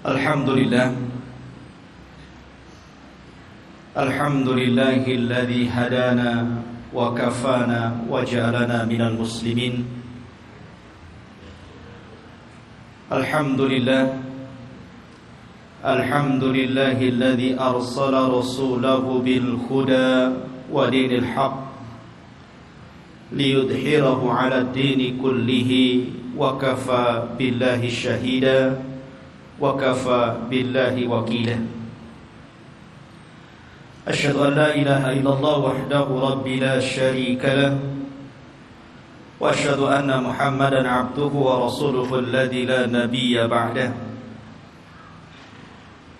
Alhamdulillah. Alhamdulillahilladzi hadana wa kafana wa ja'alana minal muslimin. Alhamdulillah. Alhamdulillahilladzi arsala rasulahu bil huda wa dinil haqq liyudhhirahu 'ala ad-dini kullihi wa kafa billahi shahida wa kafa billahi wakila. Asyhadu an la ilaha illallah wahdahu rabbi la syarika lah wa asyhadu anna Muhammadan 'abduhu wa rasuluhu alladzi la nabiyya ba'dah.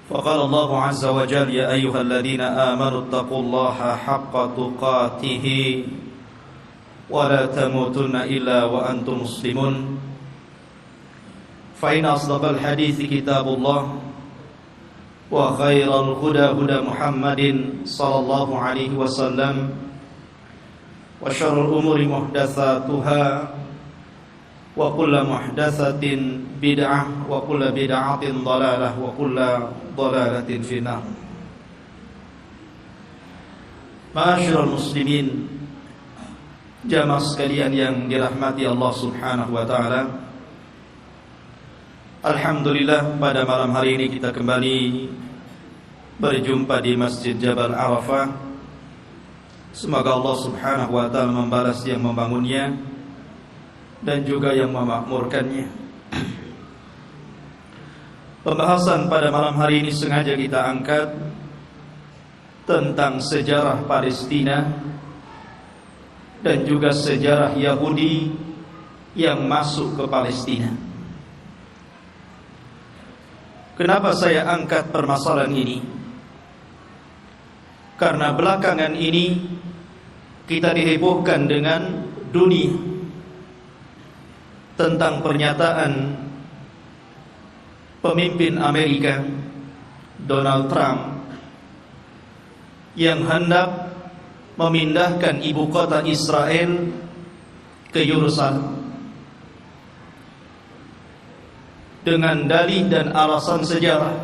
Faqala Allah 'azza wa jalla ya ayyuhalladzina amanu taqullaha haqqa tuqatih wa la tamutunna illa wa antum muslimun. فإن أصدق الحديث كتاب الله وخير الهدى هدى محمد صلى الله عليه وسلم وشر الأمور محدثاتها وكل محدثة بدعة وكل بدعة ضلالة وكل ضلالة في النار. Ma'asyiral muslimin, jamaah sekalian yang dirahmati Allah Subhanahu wa taala. Alhamdulillah, pada malam hari ini kita kembali berjumpa di Masjid Jabal Arafah. Semoga Allah Subhanahu wa ta'ala membalas yang membangunnya dan juga yang memakmurkannya. Pembahasan pada malam hari ini sengaja kita angkat tentang sejarah Palestina dan juga sejarah Yahudi yang masuk ke Palestina. Kenapa saya angkat permasalahan ini? Karena belakangan ini kita dihebohkan dengan dunia tentang pernyataan pemimpin Amerika Donald Trump yang hendak memindahkan ibu kota Israel ke Yerusalem dengan dalih dan alasan sejarah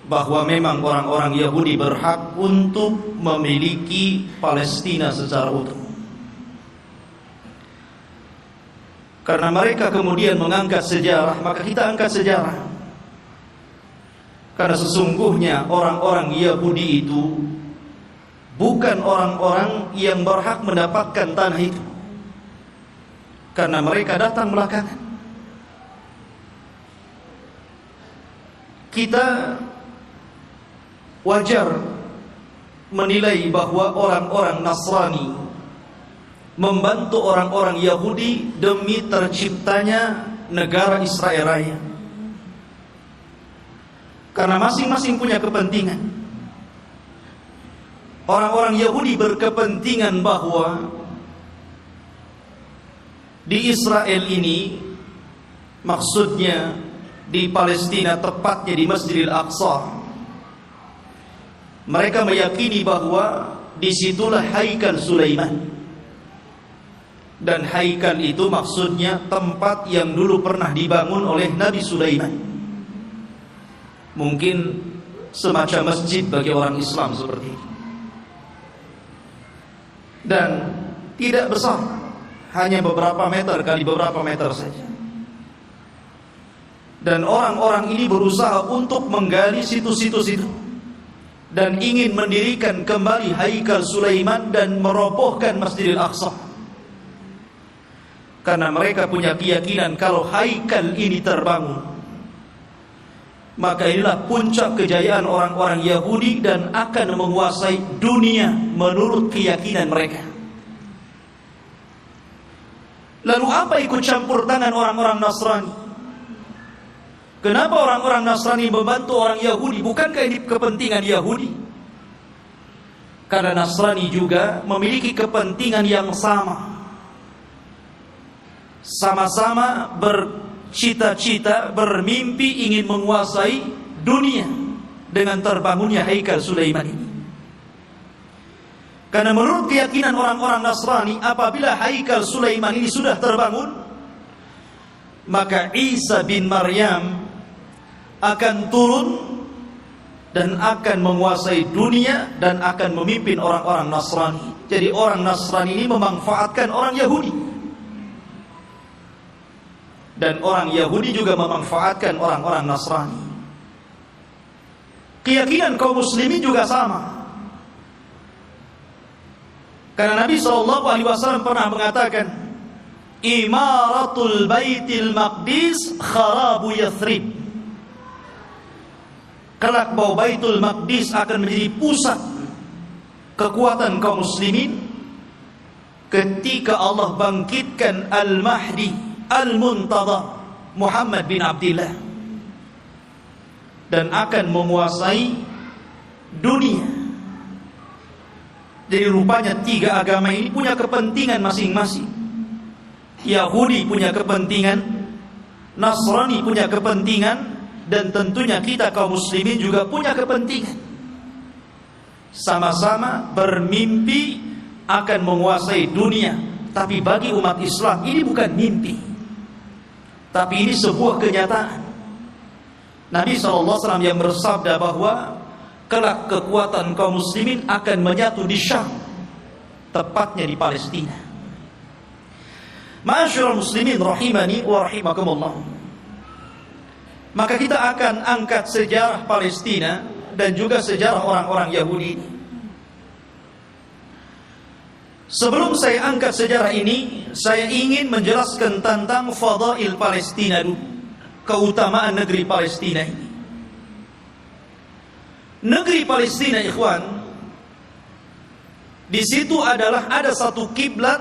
bahwa memang orang-orang Yahudi berhak untuk memiliki Palestina secara utuh. Karena mereka kemudian mengangkat sejarah, maka kita angkat sejarah. Karena sesungguhnya orang-orang Yahudi itu bukan orang-orang yang berhak mendapatkan tanah itu, karena mereka datang belakangan. Kita wajar menilai bahwa orang-orang Nasrani membantu orang-orang Yahudi demi terciptanya negara Israel Raya, karena masing-masing punya kepentingan. Orang-orang Yahudi berkepentingan bahwa di Israel ini, maksudnya di Palestina, tepatnya di Masjidil Aqsa, mereka meyakini bahwa disitulah haikal Sulaiman. Dan haikal itu maksudnya tempat yang dulu pernah dibangun oleh Nabi Sulaiman. Mungkin semacam masjid bagi orang Islam seperti itu. Dan tidak besar, hanya beberapa meter kali beberapa meter saja. Dan orang-orang ini berusaha untuk menggali situs-situs itu dan ingin mendirikan kembali haikal Sulaiman dan merobohkan Masjidil Aqsa. Karena mereka punya keyakinan kalau haikal ini terbangun, maka inilah puncak kejayaan orang-orang Yahudi dan akan menguasai dunia menurut keyakinan mereka. Lalu apa ikut campur tangan orang-orang Nasrani? Kenapa orang-orang Nasrani membantu orang Yahudi? Bukankah ini kepentingan Yahudi? Karena Nasrani juga memiliki kepentingan yang sama. Sama-sama bercita-cita, bermimpi ingin menguasai dunia dengan terbangunnya haikal Sulaiman ini. Karena menurut keyakinan orang-orang Nasrani, apabila haikal Sulaiman ini sudah terbangun, maka Isa bin Maryam akan turun dan akan menguasai dunia dan akan memimpin orang-orang Nasrani. Jadi orang Nasrani ini memanfaatkan orang Yahudi, dan orang Yahudi juga memanfaatkan orang-orang Nasrani. Keyakinan kaum muslimin juga sama. Karena Nabi SAW pernah mengatakan, Imaratul Baitil Maqdis kharabu Yathrib. Kelak bahwa Baitul Maqdis akan menjadi pusat kekuatan kaum muslimin ketika Allah bangkitkan Al-Mahdi Al-Muntadhar Muhammad bin Abdillah, dan akan menguasai dunia. Jadi rupanya tiga agama ini punya kepentingan masing-masing. Yahudi punya kepentingan, Nasrani punya kepentingan, dan tentunya kita kaum muslimin juga punya kepentingan. Sama-sama bermimpi akan menguasai dunia. Tapi bagi umat Islam ini bukan mimpi, tapi ini sebuah kenyataan. Nabi SAW yang bersabda bahwa kelak kekuatan kaum muslimin akan menyatu di Syam, tepatnya di Palestina. Ma'asyiral muslimin rahimani wa rahimakumullah. Maka kita akan angkat sejarah Palestina dan juga sejarah orang-orang Yahudi ini. Sebelum saya angkat sejarah ini, saya ingin menjelaskan tentang fadail Palestina dulu, keutamaan negeri Palestina ini. Negeri Palestina, ikhwan, di situ ada satu kiblat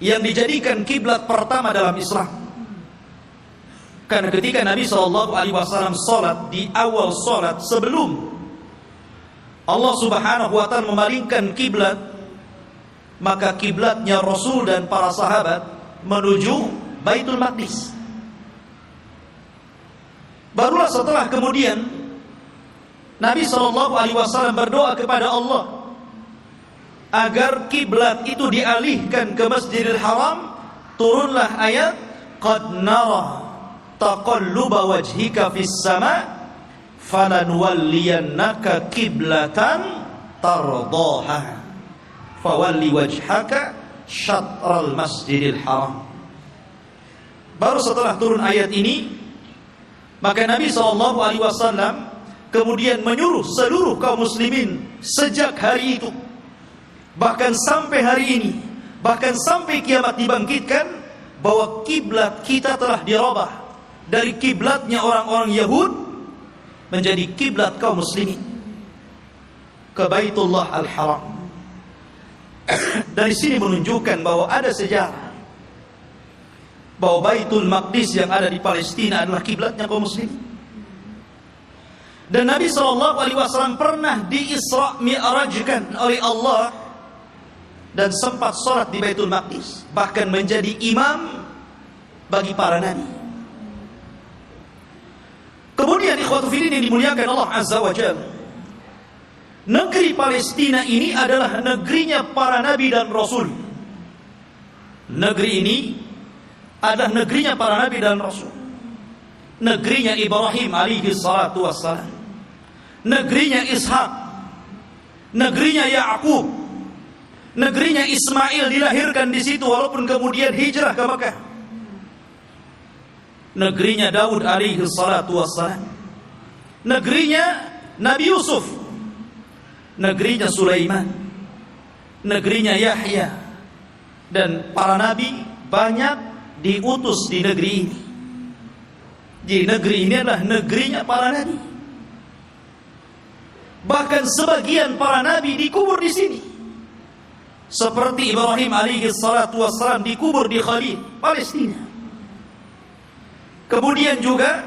yang dijadikan kiblat pertama dalam Islam. Karena ketika Nabi SAW salat, di awal salat sebelum Allah Subhanahu wa ta'ala memalingkan kiblat, maka kiblatnya Rasul dan para sahabat menuju Baitul Maqdis. Barulah setelah kemudian Nabi SAW berdoa kepada Allah agar kiblat itu dialihkan ke Masjidil Haram. Turunlah ayat, qad nara taqalluba wajhika fis sama falanwalliyannaka kiblatan tardaha fawalli wajhaka syatral Masjidil Haram. Baru setelah turun ayat ini, maka Nabi SAW kemudian menyuruh seluruh kaum muslimin sejak hari itu, bahkan sampai hari ini, bahkan sampai kiamat dibangkitkan, bahwa kiblat kita telah dirubah dari kiblatnya orang-orang Yahud menjadi kiblat kaum muslimin ke Baitullah Al-Haram. Dari sini menunjukkan bahwa ada sejarah bahwa Baitul Maqdis yang ada di Palestina adalah kiblatnya kaum muslimin. Dan Nabi SAW pernah di-Isra' Mi'rajkan oleh Allah dan sempat sholat di Baitul Maqdis, bahkan menjadi imam bagi para nabi. Kemudian ikhwatu fillah yang dimuliakan Allah Azza wa Jalla, negeri Palestina ini adalah negerinya para nabi dan rasul. Negeri ini adalah negerinya para nabi dan rasul. Negerinya Ibrahim alaihi salatu wassalam, negerinya Ishak, negerinya Ya'qub, negerinya Ismail dilahirkan di situ walaupun kemudian hijrah ke Mekah. Negerinya Daud alaihi salatu wassalam, negerinya Nabi Yusuf, negerinya Sulaiman, negerinya Yahya, dan para nabi banyak diutus di negeri ini. Jadi negeri ini adalah negerinya para nabi. Bahkan sebagian para nabi dikubur di sini, seperti Ibrahim alaihi salatu wassalam dikubur di Khalil, Palestina. Kemudian juga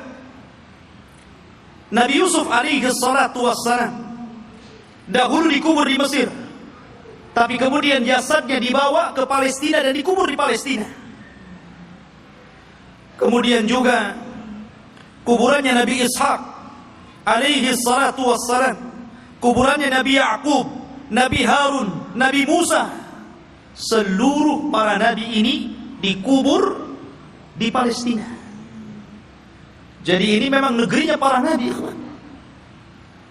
Nabi Yusuf alaihi salatu wassalam dahulu dikubur di Mesir, tapi kemudian jasadnya dibawa ke Palestina dan dikubur di Palestina. Kemudian juga kuburannya Nabi Ishak alaihi salatu wassalam, kuburannya Nabi Ya'qub, Nabi Harun, Nabi Musa, seluruh para nabi ini dikubur di Palestina. Jadi ini memang negerinya para nabi,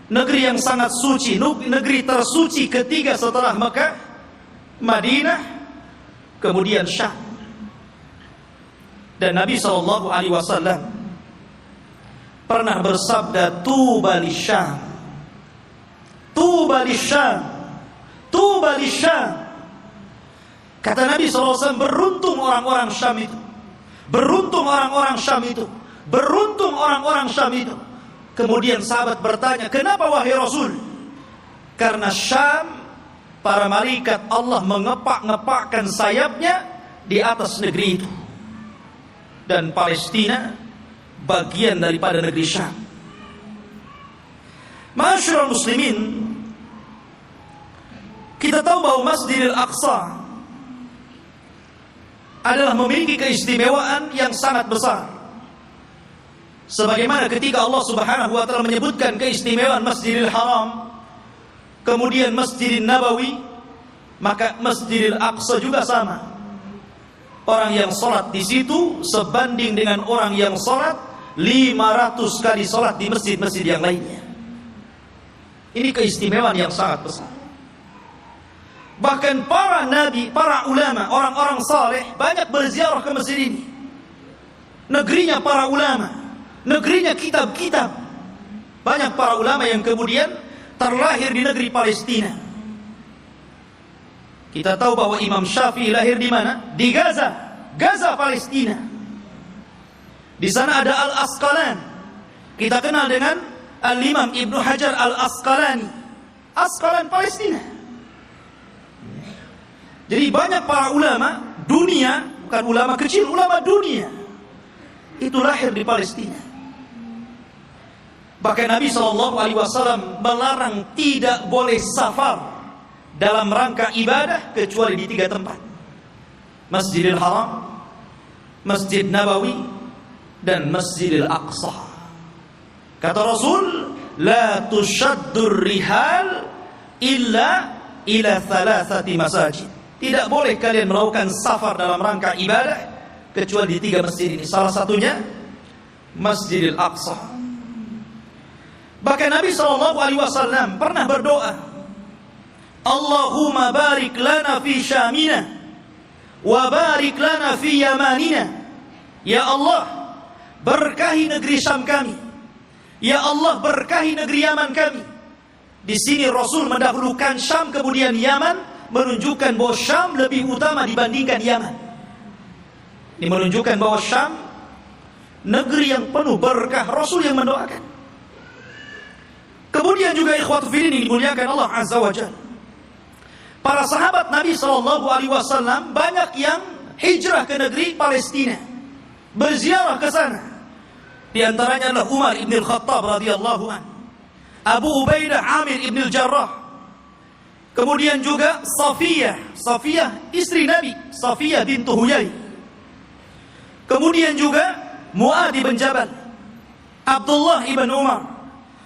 negeri yang sangat suci, negeri tersuci ketiga setelah Mekah, Madinah, kemudian Syam. Dan Nabi SAW pernah bersabda, Tuba lisyam, Tuba lisyam, Tuba lisyam. Kata Nabi SAW, beruntung orang-orang Syam itu, beruntung orang-orang Syam itu, beruntung orang-orang Syam itu. Kemudian sahabat bertanya, kenapa wahai Rasul? Karena Syam, para malaikat Allah mengepak-ngepakkan sayapnya di atas negeri itu. Dan Palestina bagian daripada negeri Syam. Ma'asyiral muslimin, kita tahu bahwa Masjidil Aqsa adalah memiliki keistimewaan yang sangat besar. Sebagaimana ketika Allah Subhanahu wa taala menyebutkan keistimewaan Masjidil Haram, kemudian Masjidil Nabawi, maka Masjidil Aqsa juga sama. Orang yang sholat di situ sebanding dengan orang yang sholat 500 kali sholat di masjid-masjid yang lainnya. Ini keistimewaan yang sangat besar. Bahkan para nabi, para ulama, orang-orang saleh banyak berziarah ke masjid ini. Negerinya para ulama, negerinya kitab-kitab. Banyak para ulama yang kemudian terlahir di negeri Palestina. Kita tahu bahwa Imam Syafi'i lahir di mana? Di Gaza, Gaza Palestina. Di sana ada Al-Asqalan. Kita kenal dengan Al-Imam Ibnu Hajar Al-Asqalani. Asqalan Palestina. Jadi banyak para ulama dunia, bukan ulama kecil, ulama dunia, itu lahir di Palestina. Bahkan Nabi SAW melarang tidak boleh safar dalam rangka ibadah kecuali di 3 tempat: Masjidil Haram, Masjid Nabawi, dan Masjidil Aqsa. Kata Rasul, la tushaddur rihal illa ila 3 masajid. Tidak boleh kalian melakukan safar dalam rangka ibadah kecuali di 3 masjid ini. Salah satunya Masjidil Aqsa. Bahkan Nabi SAW pernah berdoa, Allahumma barik lana fi syamina wa barik lana fi yamanina. Ya Allah, berkahi negeri Syam kami. Ya Allah, berkahi negeri Yaman kami. Di sini Rasul mendahulukan Syam kemudian Yaman, menunjukkan bahwa Syam lebih utama dibandingkan Yaman. Ini menunjukkan bahwa Syam negeri yang penuh berkah, Rasul yang mendoakan. Kemudian juga ikhwatu fillah dimuliakan Allah Azza wa Jalla. Para sahabat Nabi SAW banyak yang hijrah ke negeri Palestina, berziarah ke sana. Di antaranya adalah Umar ibn al-Khattab radhiyallahu anhu, Abu Ubaidah Amir ibn al-Jarrah, kemudian juga Safiyah istri Nabi, Safiyah bintu Huyai. Kemudian juga Mu'adh bin Jabal, Abdullah ibn Umar,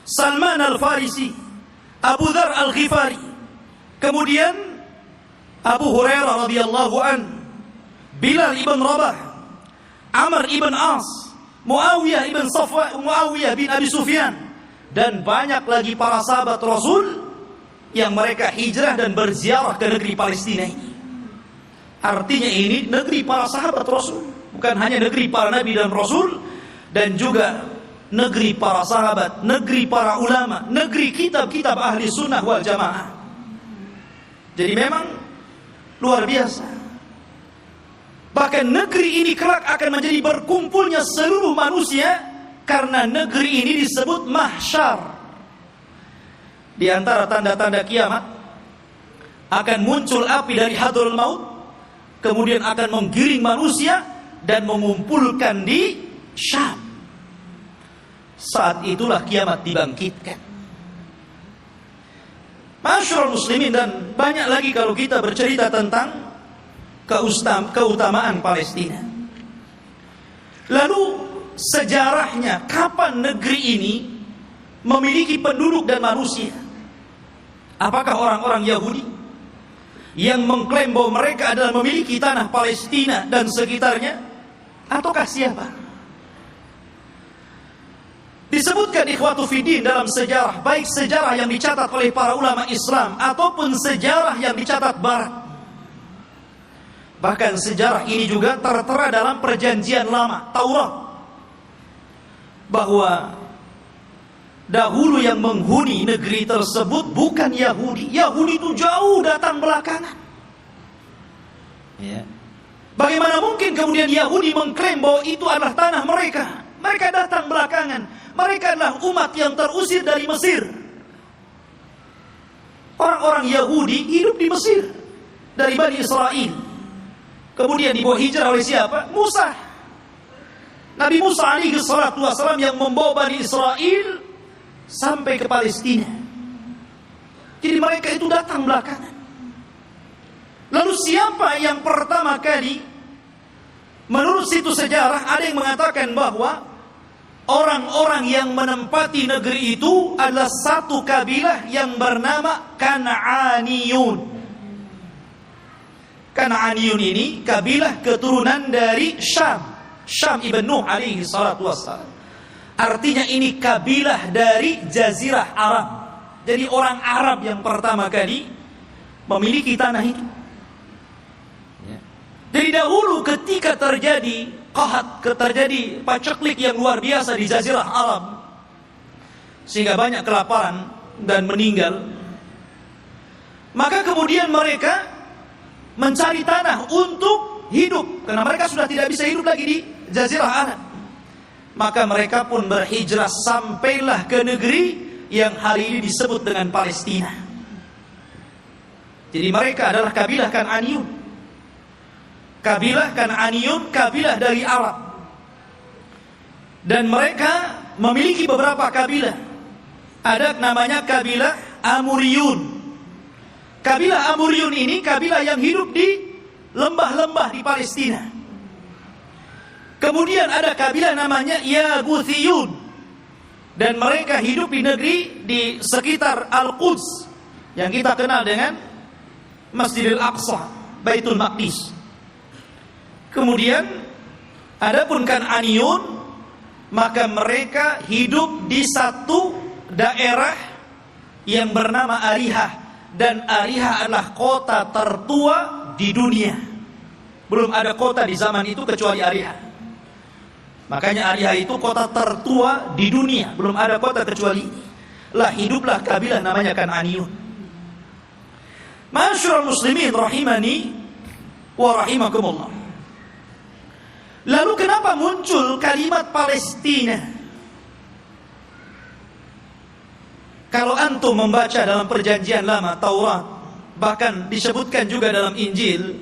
Salman al-Farisi, Abu Dhar al-Ghifari, kemudian Abu Hurairah radhiyallahu an, Bilal ibn Rabah, Amr ibn As, Muawiyah bin Abi Sufyan, dan banyak lagi para sahabat Rasul yang mereka hijrah dan berziarah ke negeri Palestina ini. Artinya ini negeri para sahabat Rasul, bukan hanya negeri para nabi dan rasul, dan juga negeri para sahabat, negeri para ulama, negeri kitab-kitab ahli sunnah wal jamaah. Jadi memang luar biasa. Bahkan negeri ini kelak akan menjadi berkumpulnya seluruh manusia, karena negeri ini disebut mahsyar. Di antara tanda-tanda kiamat, akan muncul api dari Hadrul Maut, kemudian akan menggiring manusia dan mengumpulkan di Syam. Saat itulah kiamat dibangkitkan. Masyarul muslimin, dan banyak lagi kalau kita bercerita tentang keutamaan Palestina. Lalu sejarahnya, kapan negeri ini memiliki penduduk dan manusia? Apakah orang-orang Yahudi yang mengklaim bahwa mereka adalah memiliki tanah Palestina dan sekitarnya, ataukah siapa? Disebutkan ikhwatu fiddin dalam sejarah, baik sejarah yang dicatat oleh para ulama Islam ataupun sejarah yang dicatat Barat. Bahkan sejarah ini juga tertera dalam perjanjian lama, Taurat, bahwa dahulu yang menghuni negeri tersebut bukan Yahudi. Yahudi itu jauh datang belakangan. Ya. Bagaimana mungkin kemudian Yahudi mengklaim bahwa itu adalah tanah mereka? Mereka datang belakangan. Mereka adalah umat yang terusir dari Mesir. Orang-orang Yahudi hidup di Mesir dari Bani Israel. Kemudian dibawa hijrah oleh siapa? Musa. Nabi Musa alaihi salatu wassalam yang membawa Bani Israel sampai ke Palestina. Jadi mereka itu datang belakangan. Lalu siapa yang pertama kali? Menurut situs sejarah ada yang mengatakan bahwa orang-orang yang menempati negeri itu adalah satu kabilah yang bernama Kan'aniyun. Kan'aniyun ini kabilah keturunan dari Syam. Syam ibn Nuh alaihi salatu wassalam. Artinya ini kabilah dari Jazirah Arab. Jadi orang Arab yang pertama kali memiliki tanah itu. Jadi dahulu ketika terjadi qahat, terjadi paceklik yang luar biasa di Jazirah Arab, sehingga banyak kelaparan dan meninggal, maka kemudian mereka mencari tanah untuk hidup, karena mereka sudah tidak bisa hidup lagi di Jazirah Arab. Maka mereka pun berhijrah sampailah ke negeri yang hari ini disebut dengan Palestina. Jadi mereka adalah kabilah Kan'aniyun. Kabilah Kan'aniyun, kabilah dari Arab. Dan mereka memiliki beberapa kabilah. Ada namanya kabilah Amuriyun. Kabilah Amuriyun ini kabilah yang hidup di lembah-lembah di Palestina. Kemudian ada kabilah namanya Yaguthiyun. Dan mereka hidup di negeri di sekitar Al-Quds, yang kita kenal dengan Masjidil Aqsa, Baitul Maqdis. Kemudian adapun Kan'aniyun, maka mereka hidup di satu daerah yang bernama Arihah, dan Arihah adalah kota tertua di dunia. Belum ada kota di zaman itu kecuali Arihah. Makanya Arihah itu kota tertua di dunia, belum ada kota kecuali ini. Lah hiduplah kabilah namanya Kan'aniyun. Ma'asyiral muslimin rahimani wa rahimakumullah. Lalu kenapa muncul kalimat Palestina? Kalau antum membaca dalam perjanjian lama Taurat, bahkan disebutkan juga dalam Injil,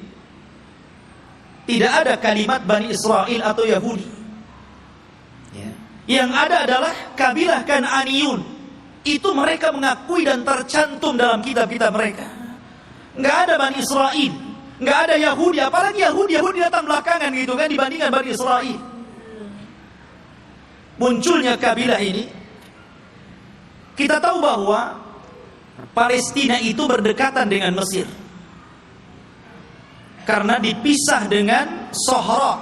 tidak ada kalimat Bani Israel atau Yahudi. Yang ada adalah kabilah Kan'aniyun. Itu mereka mengakui dan tercantum dalam kitab-kitab mereka. Nggak ada Bani Israel, nggak ada Yahudi, apalagi Yahudi datang belakangan gitu kan dibandingkan Bani Israel. Munculnya kabilah ini, kita tahu bahwa Palestina itu berdekatan dengan Mesir, karena dipisah dengan Sohra,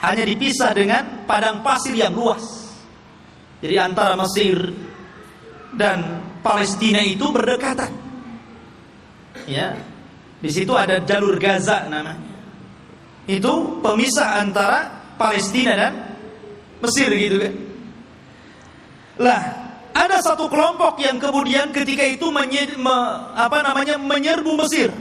hanya dipisah dengan padang pasir yang luas. Jadi antara Mesir dan Palestina itu berdekatan. Ya. Di situ ada jalur Gaza namanya. Itu pemisah antara Palestina dan Mesir gitu kan. Lah, ada satu kelompok yang kemudian ketika itu menyerbu Mesir.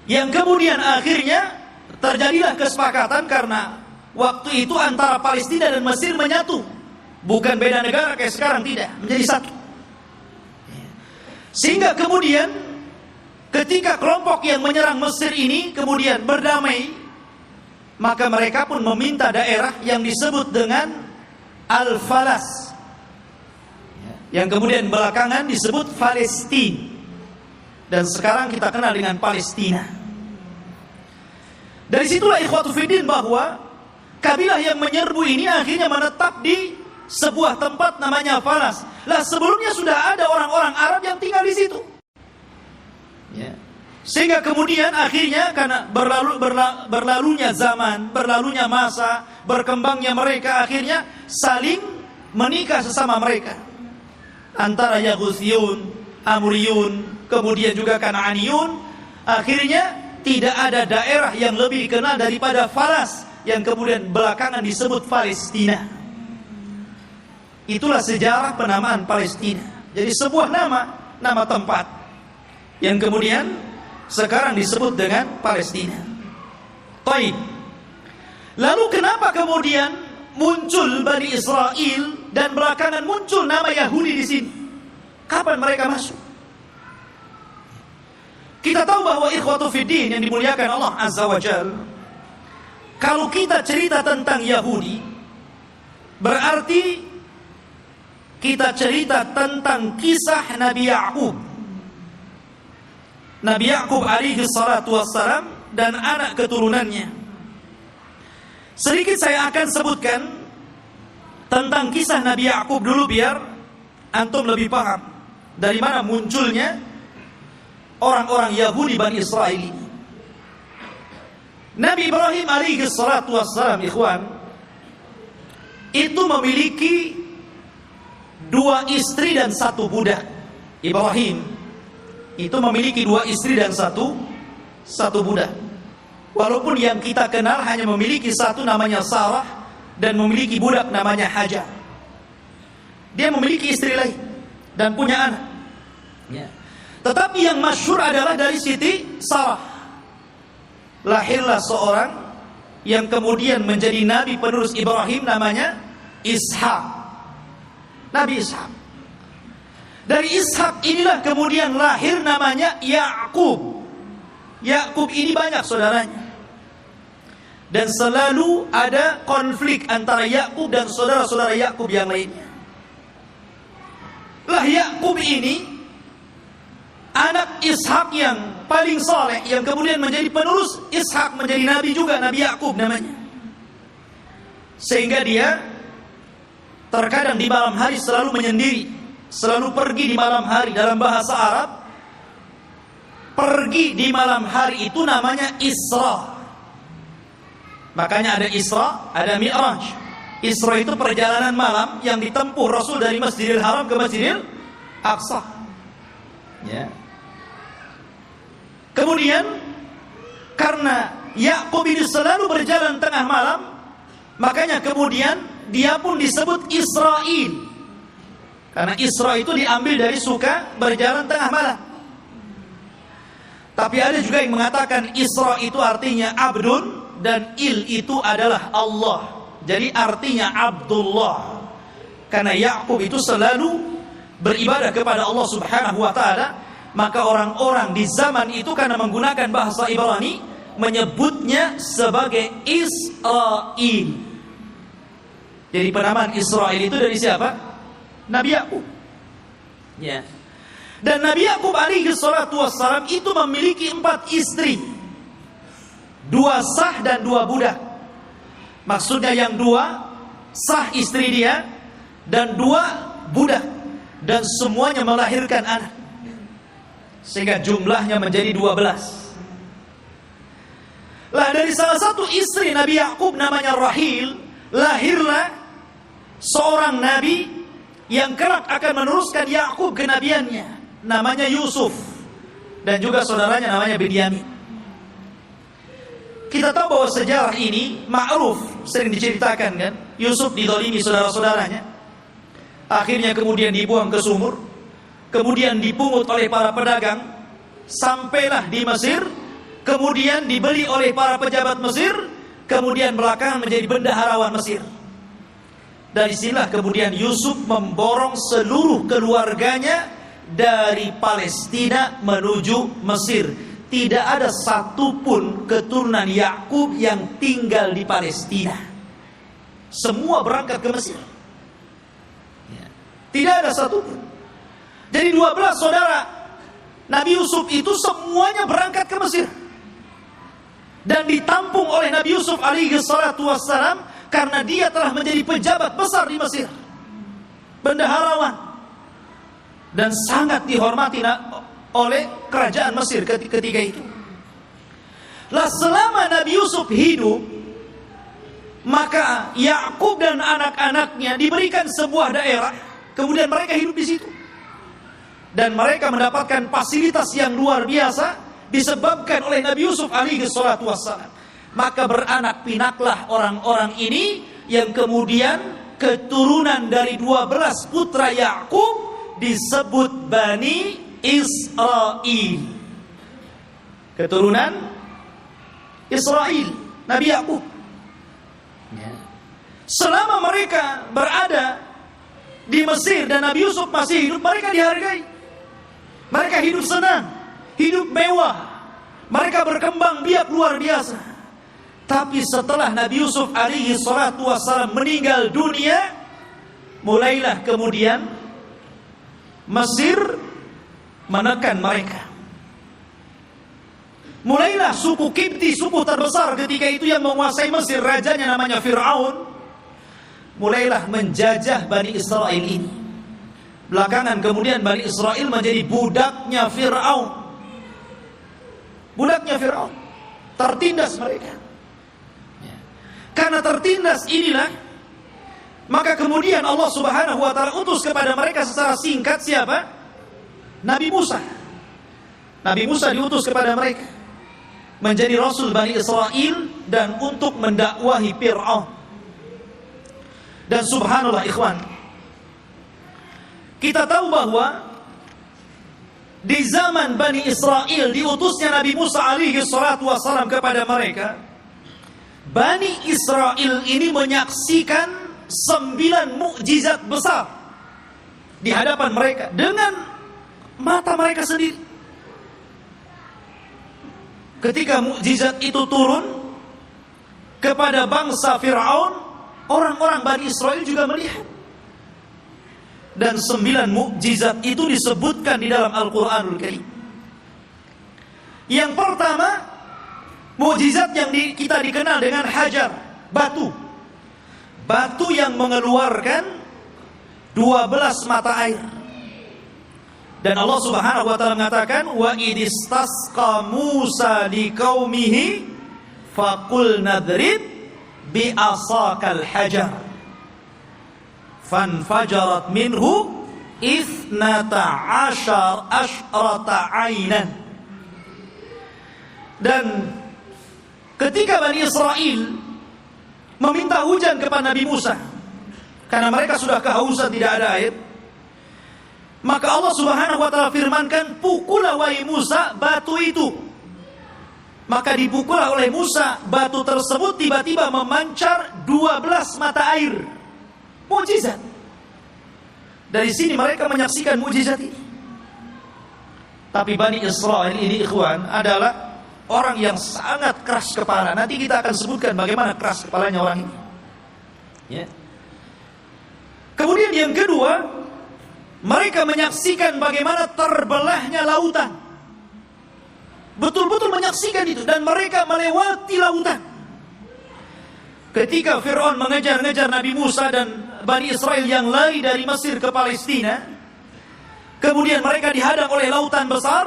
Yang kemudian akhirnya terjadilah kesepakatan karena waktu itu antara Palestina dan Mesir menyatu. Bukan beda negara kayak sekarang, tidak, menjadi satu. Sehingga kemudian ketika kelompok yang menyerang Mesir ini kemudian berdamai, maka mereka pun meminta daerah yang disebut dengan Al-Falas, yang kemudian belakangan disebut Palestina, dan sekarang kita kenal dengan Palestina. Dari situlah ikhwatu fiddin bahwa kabilah yang menyerbu ini akhirnya menetap di sebuah tempat namanya Falas. Lah sebelumnya sudah ada orang-orang Arab yang tinggal di situ. Ya. Sehingga kemudian akhirnya karena berlalunya zaman, berlalunya masa, berkembangnya mereka, akhirnya saling menikah sesama mereka, antara Yaguthiyun, Amriyun, kemudian juga Kan'aniyun. Akhirnya tidak ada daerah yang lebih dikenal daripada Falas, yang kemudian belakangan disebut Palestina. Itulah sejarah penamaan Palestina. Jadi sebuah nama tempat yang kemudian sekarang disebut dengan Palestina. Taib. Lalu kenapa kemudian muncul Bani Israel dan belakangan muncul nama Yahudi di sini? Kapan mereka masuk? Kita tahu bahwa ikhwatu fiddin yang dimuliakan Allah Azza wa Jal, kalau kita cerita tentang Yahudi, berarti kita cerita tentang kisah Nabi Ya'qub. Nabi Ya'qub alaihi salatu wassalam dan anak keturunannya. Sedikit saya akan sebutkan tentang kisah Nabi Ya'qub dulu biar antum lebih paham dari mana munculnya orang-orang Yahudi Bani Israel ini. Nabi Ibrahim alaihi salatu wassalam, ikhwan, itu memiliki 2 istri dan 1 budak. Ibrahim itu memiliki 2 istri dan 1 budak. Walaupun yang kita kenal hanya memiliki 1 namanya Sarah dan memiliki budak namanya Hajar. Dia memiliki istri lain dan punya anak. Ya. Tetapi yang masyhur adalah dari Siti Sarah. Lahirlah seorang yang kemudian menjadi nabi penerus Ibrahim, namanya Ishak. Nabi Ishak. Dari Ishak inilah kemudian lahir namanya Ya'qub. Ya'qub ini banyak saudaranya. Dan selalu ada konflik antara Ya'qub dan saudara-saudara Ya'qub yang lainnya. Lah Ya'qub ini anak Ishak yang paling soleh, yang kemudian menjadi penerus Ishak, menjadi nabi juga, Nabi Ya'qub namanya. Sehingga dia terkadang di malam hari selalu menyendiri, selalu pergi di malam hari. Dalam bahasa Arab, pergi di malam hari itu namanya Isra. Makanya ada Isra, ada Mi'raj. Isra itu perjalanan malam yang ditempuh Rasul dari Masjidil Haram ke Masjidil Aqsa. Ya. Kemudian karena Ya'qub ini selalu berjalan tengah malam, makanya kemudian dia pun disebut Israel. Karena Isra itu diambil dari suka berjalan tengah malam. Tapi ada juga yang mengatakan Isra itu artinya abdun dan il itu adalah Allah. Jadi artinya Abdullah. Karena Ya'qub itu selalu beribadah kepada Allah Subhanahu wa taala, maka orang-orang di zaman itu karena menggunakan bahasa Ibrani menyebutnya sebagai Israel. Jadi penamaan Israel itu dari siapa? Nabi Ya'qub. Ya. Dan Nabi Ya'qub alaihi salatu wassalam itu memiliki 4 istri. 2 sah dan 2 budak. Maksudnya yang 2 sah istri dia dan 2 budak. Dan semuanya melahirkan anak. Sehingga jumlahnya menjadi 12. Lah dari salah satu istri Nabi Ya'qub namanya Rahil, lahirlah seorang nabi yang kelak akan meneruskan Ya'qub kenabiannya, namanya Yusuf, dan juga saudaranya namanya Binyamin. Kita tahu bahwa sejarah ini ma'ruf, sering diceritakan kan. Yusuf didolimi saudara-saudaranya, akhirnya kemudian dibuang ke sumur, kemudian dipungut oleh para pedagang, sampailah di Mesir, kemudian dibeli oleh para pejabat Mesir, kemudian belakangan menjadi bendaharawan Mesir. Dari sinilah kemudian Yusuf memborong seluruh keluarganya dari Palestina menuju Mesir. Tidak ada satupun keturunan Ya'qub yang tinggal di Palestina. Semua berangkat ke Mesir. Tidak ada satupun. Jadi 12 saudara Nabi Yusuf itu semuanya berangkat ke Mesir. Dan ditampung oleh Nabi Yusuf alaihi salatu wassalam, karena dia telah menjadi pejabat besar di Mesir, bendaharawan, dan sangat dihormati oleh kerajaan Mesir ketika itu. Lah selama Nabi Yusuf hidup, Maka Yakub dan anak-anaknya diberikan sebuah daerah, kemudian mereka hidup di situ. Dan mereka mendapatkan fasilitas yang luar biasa disebabkan oleh Nabi Yusuf alaihi salatu wassalam. Maka beranak pinaklah orang-orang ini yang kemudian keturunan dari 12 putra Yakub disebut Bani Israel. Keturunan Israel, Nabi Yakub. Selama mereka berada di Mesir dan Nabi Yusuf masih hidup, mereka dihargai. Mereka hidup senang, hidup mewah. Mereka berkembang biak luar biasa. Tapi setelah Nabi Yusuf alaihi salatu wassalam meninggal dunia, mulailah kemudian Mesir menekan mereka. Mulailah suku Kipti, suku terbesar ketika itu yang menguasai Mesir, rajanya namanya Fir'aun, mulailah menjajah Bani Israel ini. Belakangan kemudian Bani Israel menjadi budaknya Fir'aun. Budaknya Fir'aun. Tertindas mereka. Karena tertindas inilah, maka kemudian Allah Subhanahu wa ta'ala utus kepada mereka secara singkat siapa? Nabi Musa. Nabi Musa diutus kepada mereka menjadi Rasul Bani Israel dan untuk mendakwahi Fir'aun. Dan subhanallah ikhwan, kita tahu bahwa di zaman Bani Israel diutusnya Nabi Musa alaihi salatu wassalam kepada mereka, Bani Israel ini menyaksikan 9 mukjizat besar di hadapan mereka dengan mata mereka sendiri. Ketika mukjizat itu turun kepada bangsa Fir'aun, orang-orang Bani Israel juga melihat. Dan 9 mukjizat itu disebutkan di dalam Al-Quranul Karim. Yang pertama, mukjizat yang kita dikenal dengan hajar, batu. Batu yang mengeluarkan 12 mata air. Dan Allah Subhanahu wa ta'ala mengatakan, wa idistasqa Musa liqaumihi faqul nadrib bi asaqal hajar fanfajarat minhu 12 asyrata ainan. Dan ketika Bani Israel meminta hujan kepada Nabi Musa karena mereka sudah kehausan, tidak ada air, maka Allah Subhanahu wa ta'ala firmankan, pukullah wahai Musa batu itu. Maka dipukullah oleh Musa batu tersebut, tiba-tiba memancar 12 mata air. Mukjizat. Dari sini mereka menyaksikan mukjizat ini. Tapi Bani Israel ini ikhwan adalah orang yang sangat keras kepala. Nanti kita akan sebutkan bagaimana keras kepalanya orang ini. Ya. Kemudian yang kedua, mereka menyaksikan bagaimana terbelahnya lautan. Betul-betul menyaksikan itu. Dan mereka melewati lautan. Ketika Fir'aun mengejar-ngejar Nabi Musa dan Bani Israel yang lari dari Mesir ke Palestina, kemudian mereka dihadang oleh lautan besar,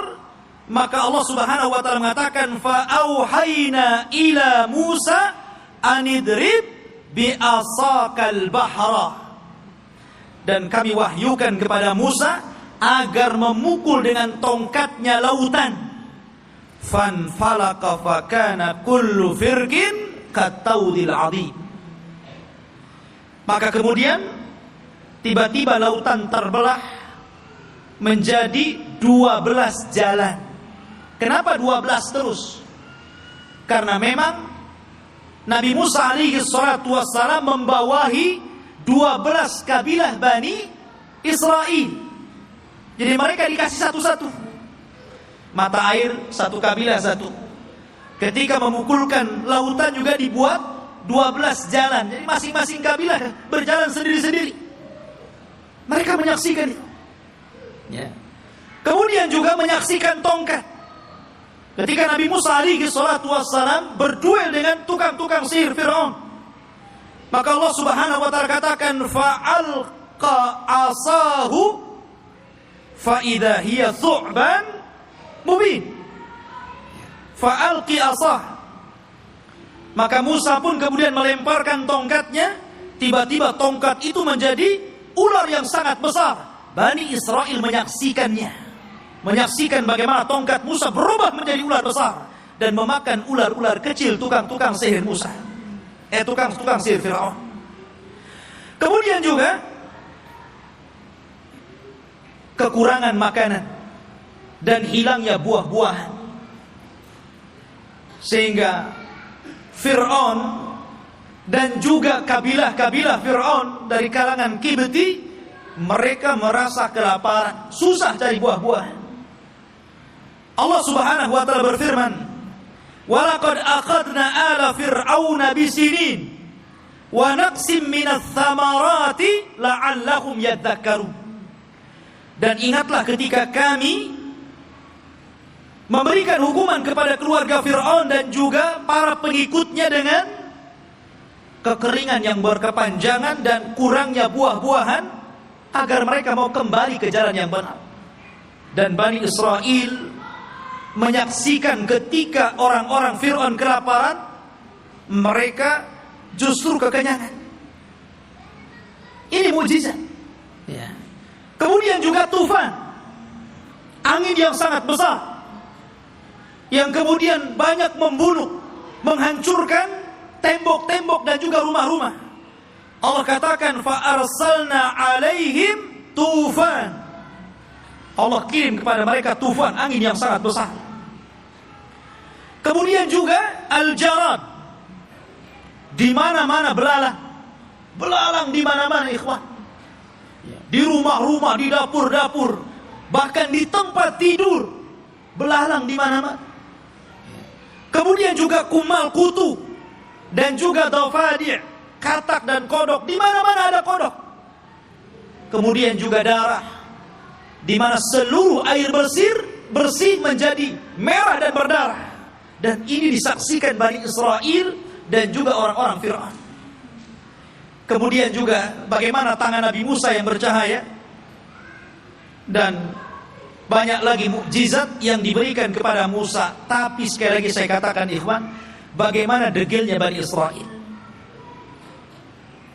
maka Allah Subhanahu wa ta'ala mengatakan, fa'auhayna ila Musa anidrib bi'asakal bahra. Dan kami wahyukan kepada Musa agar memukul dengan tongkatnya lautan. Fanfalaqa fakana kullu firqin kataudil adhim. Maka kemudian tiba-tiba lautan terbelah menjadi 12 jalan. Kenapa 12 terus? Karena memang Nabi Musa alaihi salatu wassalam membawahi 12 kabilah Bani Israel. Jadi mereka dikasih satu-satu. Mata air satu kabilah satu. Ketika memukulkan lautan juga dibuat 12 jalan. Jadi masing-masing kabilah berjalan sendiri-sendiri. Mereka menyaksikan itu. Ya. Kemudian juga menyaksikan tongkat. Ketika Nabi Musa alaihi salatu wassalam berduel dengan tukang-tukang sihir Fir'aun, maka Allah Subhanahu wa ta'ala katakan, fa'alqa asahu fa'idha hiya thu'ban mubin. Fa'alqi asah. Maka Musa pun kemudian melemparkan tongkatnya. Tiba-tiba tongkat itu menjadi ular yang sangat besar. Bani Israel menyaksikannya, menyaksikan bagaimana tongkat Musa berubah menjadi ular besar dan memakan ular-ular kecil tukang-tukang sihir Musa, tukang-tukang sihir Fir'aun. Kemudian juga kekurangan makanan dan hilangnya buah-buahan, sehingga Fir'aun dan juga kabilah-kabilah Fir'aun dari kalangan Kibti, mereka merasa kelaparan, susah cari buah-buahan. Allah Subhanahu wa taala berfirman, "Walaqad akhadna ala fir'auna bisinin wa naqsim minats thamarati la'allahum yadhakkarun." Dan ingatlah ketika kami memberikan hukuman kepada keluarga Fir'aun dan juga para pengikutnya dengan kekeringan yang berkepanjangan dan kurangnya buah-buahan, agar mereka mau kembali ke jalan yang benar. Dan Bani Israel menyaksikan ketika orang-orang Fir'aun kelaparan, mereka justru kekenyangan. Ini mukjizat. Ya. Kemudian juga tufan, angin yang sangat besar, yang kemudian banyak membunuh, menghancurkan tembok-tembok dan juga rumah-rumah. Allah katakan, fa arsalna alaihim tufan. Allah kirim kepada mereka tufan, angin yang sangat besar. Kemudian juga al-jarad, di mana-mana belalang. Belalang di mana-mana, ikhwan. Di rumah-rumah, di dapur-dapur, bahkan di tempat tidur, belalang di mana-mana. Kemudian juga kumal kutu dan juga dafadi', katak dan kodok, di mana-mana ada kodok. Kemudian juga darah, di mana seluruh air bersih menjadi merah dan berdarah. Dan ini disaksikan Bani Israel dan juga orang-orang Fir'aun. Kemudian juga bagaimana tangan Nabi Musa yang bercahaya, dan banyak lagi mukjizat yang diberikan kepada Musa. Tapi sekali lagi saya katakan, ikhwan, bagaimana degilnya Bani Israel.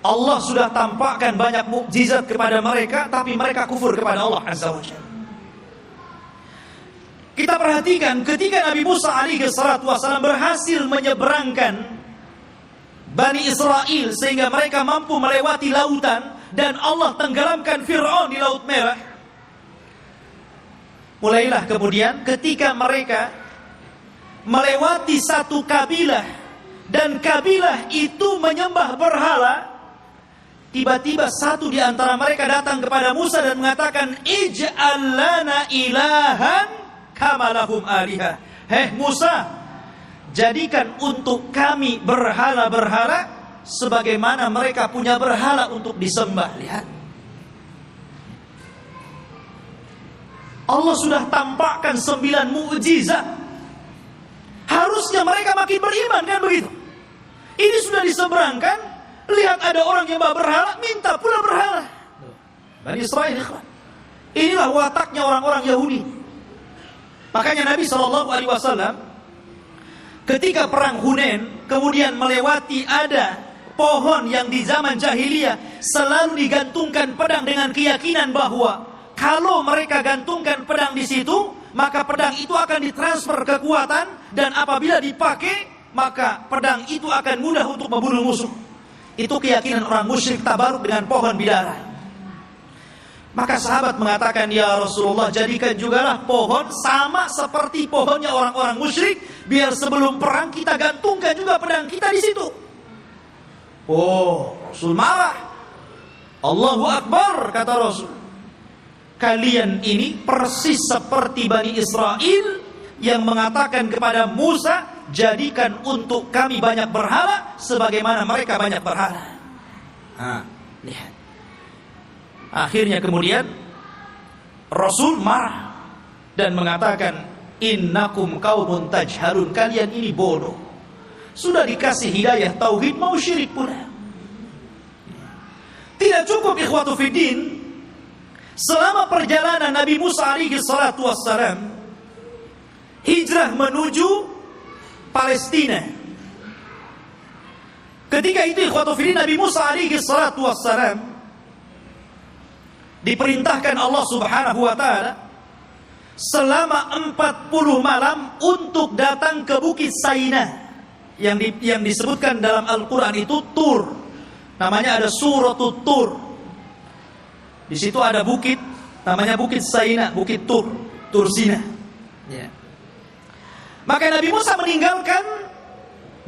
Allah sudah tampakkan banyak mukjizat kepada mereka, tapi mereka kufur kepada Allah Azza wa Jalla. Kita perhatikan ketika Nabi Musa alaihi salatu wasallam berhasil menyeberangkan Bani Israel sehingga mereka mampu melewati lautan, dan Allah tenggelamkan Fir'aun di Laut Merah. Mulailah kemudian ketika mereka melewati satu kabilah, dan kabilah itu menyembah berhala, tiba-tiba satu di antara mereka datang kepada Musa dan mengatakan, ij'al lana ilahan kama lahum alihah. Hei Musa, jadikan untuk kami berhala-berhala sebagaimana mereka punya berhala untuk disembah. Lihat, Allah sudah tampakkan 9 mukjizat. Harusnya mereka makin beriman, kan begitu? Ini sudah diseberangkan, lihat ada orang yang berhala, minta pula berhala. Bani Israel, inilah wataknya orang-orang Yahudi. Makanya Nabi SAW ketika perang Hunain kemudian melewati ada pohon yang di zaman jahiliyah selalu digantungkan pedang dengan keyakinan bahwa kalau mereka gantungkan pedang di situ, maka pedang itu akan ditransfer kekuatan, dan apabila dipakai, maka pedang itu akan mudah untuk membunuh musuh. Itu keyakinan orang musyrik tabaruk dengan pohon bidara. Maka sahabat mengatakan, ya Rasulullah, jadikan jugalah pohon sama seperti pohonnya orang-orang musyrik, biar sebelum perang kita gantungkan juga pedang kita di situ. Oh, Rasul marah. Allahu Akbar, kata Rasul. Kalian ini persis seperti Bani Israel yang mengatakan kepada Musa, jadikan untuk kami banyak berhala sebagaimana mereka banyak berhala. Lihat. Akhirnya kemudian Rasul marah dan mengatakan, innakum qaumun tajhalun, kalian ini bodoh. Sudah dikasih hidayah tauhid mau syirik pula. Tidak cukup ikhwatu fiddin, selama perjalanan Nabi Musa alaihi salatu wassalam hijrah menuju Palestina, Ketika itu ikhwatu fillah, Nabi Musa alaihi salatu wassalam diperintahkan Allah Subhanahu wa taala selama 40 malam untuk datang ke Bukit Saina yang disebutkan dalam Al-Qur'an itu Tur. Namanya ada Suratul Tur. Di situ ada bukit namanya Bukit Saina, Bukit Tur, Tur Sina. Ya. Maka Nabi Musa meninggalkan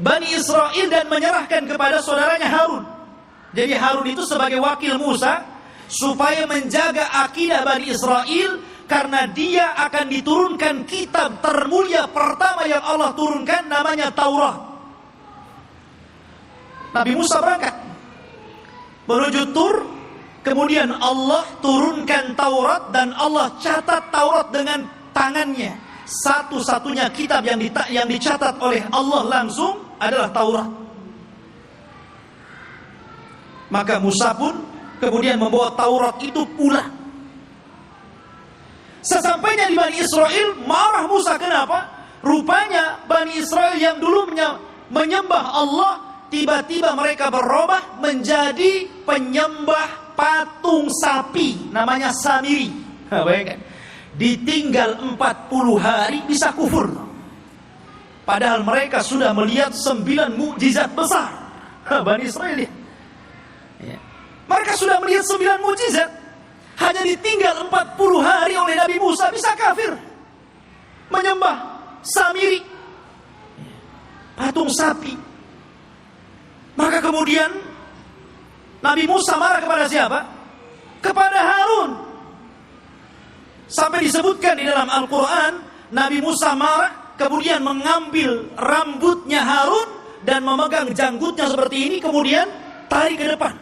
Bani Israel dan menyerahkan kepada saudaranya Harun. Jadi Harun itu sebagai wakil Musa supaya menjaga akidah Bani Israel, karena dia akan diturunkan kitab termulia pertama yang Allah turunkan, namanya Taurat. Nabi Musa berangkat menuju Tur, kemudian Allah turunkan Taurat dan Allah catat Taurat dengan tangannya. Satu-satunya kitab yang dicatat oleh Allah langsung adalah Taurat. Maka Musa pun kemudian membawa Taurat itu pulang. Sesampainya di Bani Israel, marah Musa. Kenapa? Rupanya Bani Israel yang dulu menyembah Allah, tiba-tiba mereka berubah menjadi penyembah patung sapi, namanya Samiri. Bayangkan, ditinggal 40 hari bisa kufur. Padahal mereka sudah melihat 9 mukjizat besar. Bani Israel ya. Mereka sudah melihat 9 mukjizat. Hanya ditinggal 40 hari oleh Nabi Musa bisa kafir. Menyembah Samiri, patung sapi. Maka kemudian Nabi Musa marah kepada siapa? Kepada Harun. Sampai disebutkan di dalam Al-Quran, Nabi Musa marah, kemudian mengambil rambutnya Harun dan memegang janggutnya seperti ini, kemudian tarik ke depan.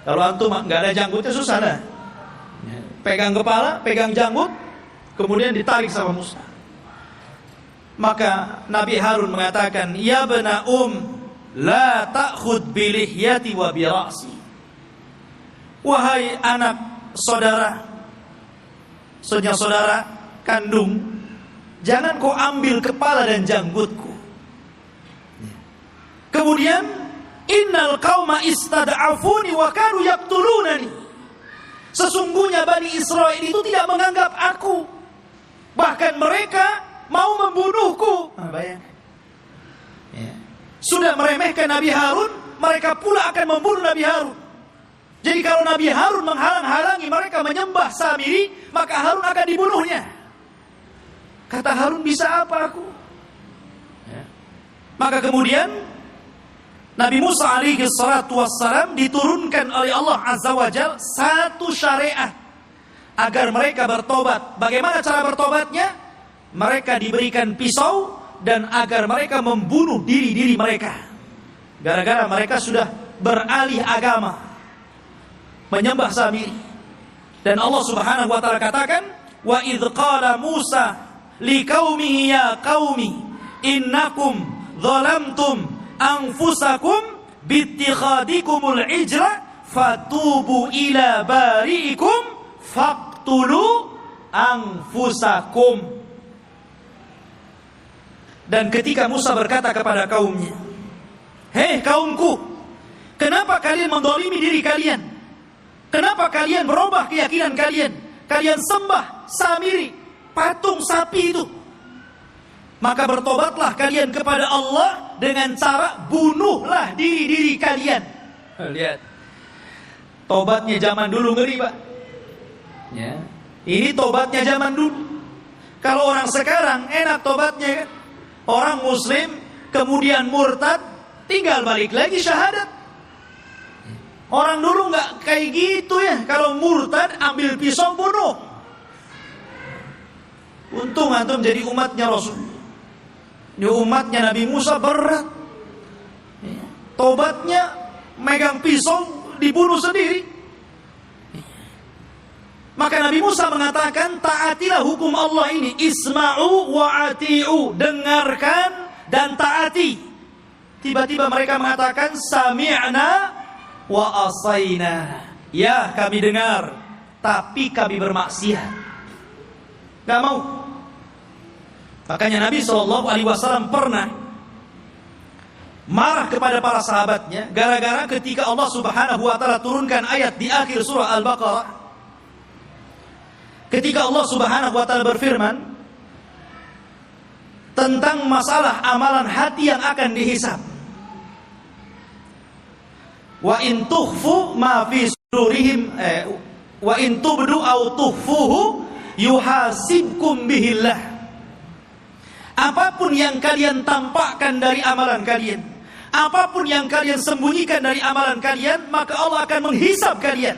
Kalau antum nggak ada janggutnya susah dah. Pegang kepala, pegang janggut, kemudian ditarik sama Musa. Maka Nabi Harun mengatakan, "Ya bana la ta'khud bi lihyati wa bi ra'si." Wahai anak saudara kandung, jangan kau ambil kepala dan janggutku. Kemudian, innal qauma istad'afuni wa kanu yaqtulunani. Sesungguhnya Bani Israel itu tidak menganggap aku, bahkan mereka mau membunuhku. Bayangkan. Ya. Sudah meremehkan Nabi Harun, mereka pula akan membunuh Nabi Harun. Jadi kalau Nabi Harun menghalang-halangi mereka menyembah Samiri, maka Harun akan dibunuhnya. Kata Harun, bisa apa aku? Ya. Maka kemudian Nabi Musa alaihi salatu wassalam diturunkan oleh Allah Azza wa Jalla satu syariat agar mereka bertobat. Bagaimana cara bertobatnya? Mereka diberikan pisau dan agar mereka membunuh diri-diri mereka. Gara-gara mereka sudah beralih agama, menyembah Samiri. Dan Allah Subhanahu wa taala katakan, "Wa idz qala Musa liqaumihi ya qaumi innakum zalamtum anfusakum bittikhadikumul ijla fatubu ila bari'ikum faqtulu anfusakum." Dan ketika Musa berkata kepada kaumnya, "Hei kaumku, kenapa kalian mendolimi diri kalian? Kenapa kalian berubah keyakinan kalian? Kalian sembah Samiri, patung sapi itu. Maka bertobatlah kalian kepada Allah dengan cara bunuhlah diri-diri kalian." Lihat, tobatnya zaman dulu ngeri, Pak. Ya. Ini tobatnya zaman dulu. Kalau orang sekarang enak tobatnya kan. Orang muslim kemudian murtad, tinggal balik lagi syahadat. Orang dulu nggak kayak gitu ya. Kalau murtad ambil pisau bunuh. Untung antum jadi umatnya Rasul. Ini umatnya Nabi Musa berat. Tobatnya megang pisau dibunuh sendiri. Maka Nabi Musa mengatakan, taatilah hukum Allah ini. Isma'u wa ati'u. Dengarkan dan taati. Tiba-tiba mereka mengatakan, sami'na wa asayna. Ya, kami dengar, tapi kami bermaksiat. Gak mau. Makanya Nabi SAW pernah marah kepada para sahabatnya gara-gara ketika Allah Subhanahu wa taala turunkan ayat di akhir surah Al-Baqarah, ketika Allah Subhanahu wa taala berfirman tentang masalah amalan hati yang akan dihisab. Wa in tukhfu ma fi sudurihim wa in tubdu aw tukhfuhu yuhasibkum bihillah. Apapun yang kalian tampakkan dari amalan kalian, apapun yang kalian sembunyikan dari amalan kalian, maka Allah akan menghisab kalian.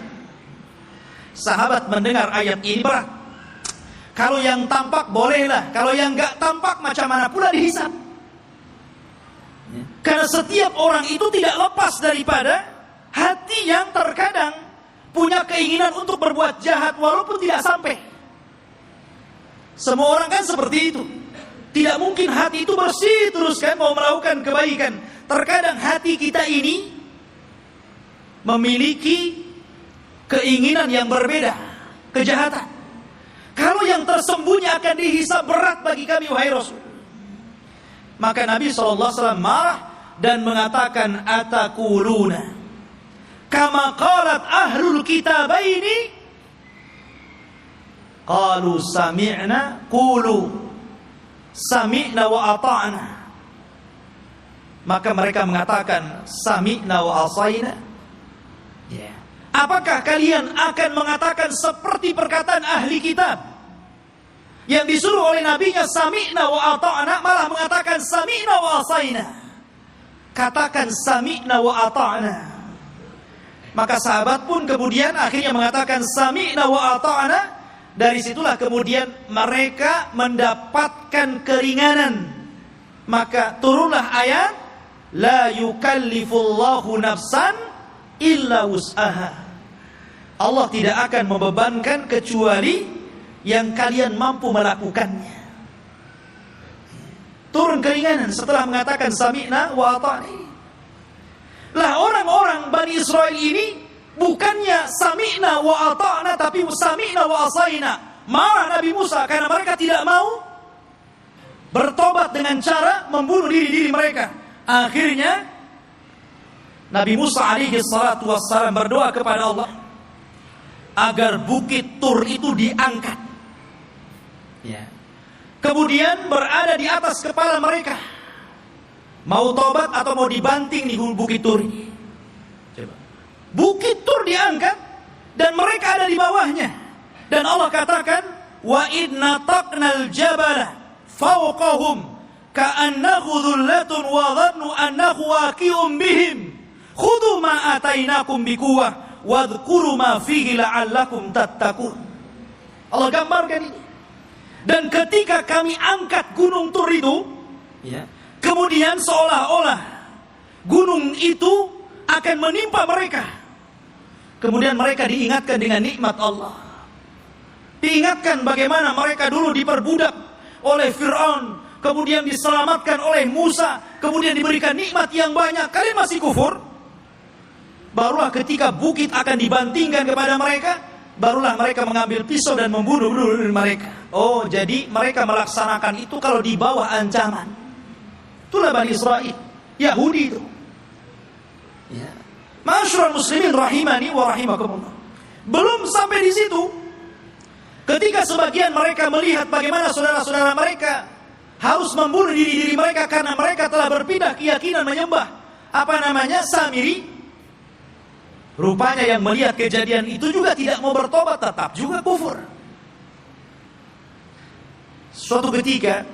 Sahabat mendengar ayat ini berat. Kalau yang tampak bolehlah, kalau yang enggak tampak macam mana pula dihisab. Karena setiap orang itu tidak lepas daripada hati yang terkadang punya keinginan untuk berbuat jahat walaupun tidak sampai. Semua orang kan seperti itu. Tidak mungkin hati itu bersih terus kan mau melakukan kebaikan. Terkadang hati kita ini memiliki keinginan yang berbeda, kejahatan. Kalau yang tersembunyi akan dihisab berat bagi kami wahai Rasul. Maka Nabi SAW marah dan mengatakan atakuluna kama qalat ahlul kitabaini qalu sami'na qulu sami'na wa ata'na. Maka mereka mengatakan sami'na wa asaina. Apakah kalian akan mengatakan seperti perkataan ahli kitab yang disuruh oleh nabinya sami'na wa ata'na, malah mengatakan sami'na wa asaina? Katakan sami'na wa ata'na. Maka sahabat pun kemudian akhirnya mengatakan sami'na wa ata'na. Dari situlah kemudian mereka mendapatkan keringanan. Maka turunlah ayat la yukallifullahu nafsan illa wus'aha. Allah tidak akan membebankan kecuali yang kalian mampu melakukannya. Turun keringanan setelah mengatakan sami'na wa ata'na. Lah orang-orang Bani Israel ini bukannya sami'na wa ata'na tapi sami'na wa asaina. Marah Nabi Musa karena mereka tidak mau bertobat dengan cara membunuh diri-diri mereka. Akhirnya Nabi Musa alaihi salatu wassalam berdoa kepada Allah agar bukit Tur itu diangkat. Ya. Kemudian berada di atas kepala mereka. Mau tobat atau mau dibanting di bukit Tur ini. Coba. Bukit Tur diangkat dan mereka ada di bawahnya. Dan Allah katakan, wa idna taqnal jabala fawqahum ka'annahu dhullatun wa dhannu annahu waqi'un bihim. Khudhu ma atainakum biquwwah wadhkuru ma fihi la'allakum tattaqun. Allah gambarkan ini. Dan ketika kami angkat gunung Tur itu, ya, kemudian seolah-olah gunung itu akan menimpa mereka. Kemudian mereka diingatkan dengan nikmat Allah. Diingatkan bagaimana mereka dulu diperbudak oleh Fir'aun, kemudian diselamatkan oleh Musa, kemudian diberikan nikmat yang banyak. Kalian masih kufur? Barulah ketika bukit akan dibantingkan kepada mereka, barulah mereka mengambil pisau dan membunuh mereka. Oh, jadi mereka melaksanakan itu kalau di bawah ancaman. Itulah Bani Israel, Yahudi itu. Ya. Ma'asyiral muslimin rahimani wa rahimakumullah. Belum sampai di situ. Ketika sebagian mereka melihat bagaimana saudara-saudara mereka harus membunuh diri-diri mereka karena mereka telah berpindah keyakinan menyembah Samiri. Rupanya yang melihat kejadian itu juga tidak mau bertobat, tetap juga kufur. Suatu ketika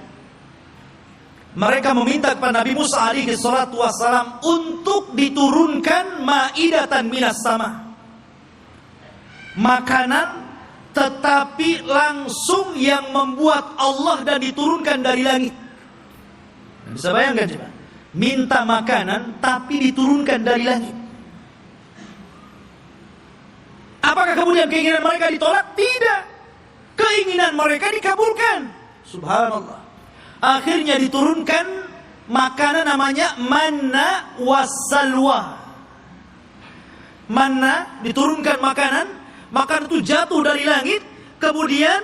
mereka meminta kepada Nabi Musa alaihi salatu wassalam untuk diturunkan maidatan minas sama. Makanan tetapi langsung yang membuat Allah dan diturunkan dari langit. Bisa bayangkan coba? Minta makanan tapi diturunkan dari langit. Apakah kemudian keinginan mereka ditolak? Tidak. Keinginan mereka dikabulkan. Subhanallah. Akhirnya diturunkan makanan namanya manna wassalwa. Manna, diturunkan makanan itu jatuh dari langit, kemudian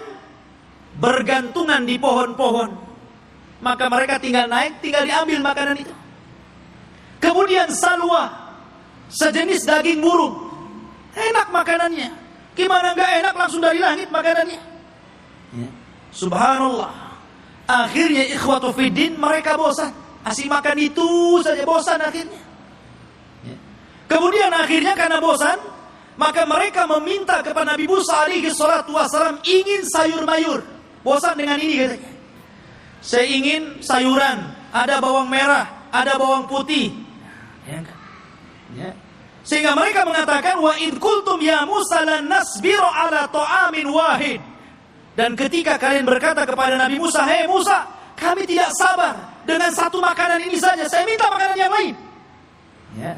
bergantungan di pohon-pohon. Maka mereka tinggal naik, tinggal diambil makanan itu. Kemudian salwa, sejenis daging burung. Enak makanannya. Gimana nggak enak, langsung dari langit makanannya. Ya. Subhanallah. Akhirnya ikhwatu fiddin, mereka bosan. Asik makan itu saja, bosan akhirnya. Ya. Kemudian akhirnya karena bosan, maka mereka meminta kepada Nabi Musa alaihi salatu wassalam ingin sayur mayur. Bosan dengan ini katanya. Saya ingin sayuran, ada bawang merah, ada bawang putih. Ya, ya. Sehingga mereka mengatakan wa id qultum ya Musa lan nasbiru ala ta'amin wahid. Dan ketika kalian berkata kepada Nabi Musa, "Hei Musa, kami tidak sabar dengan satu makanan ini saja. Saya minta makanan yang lain." Ya.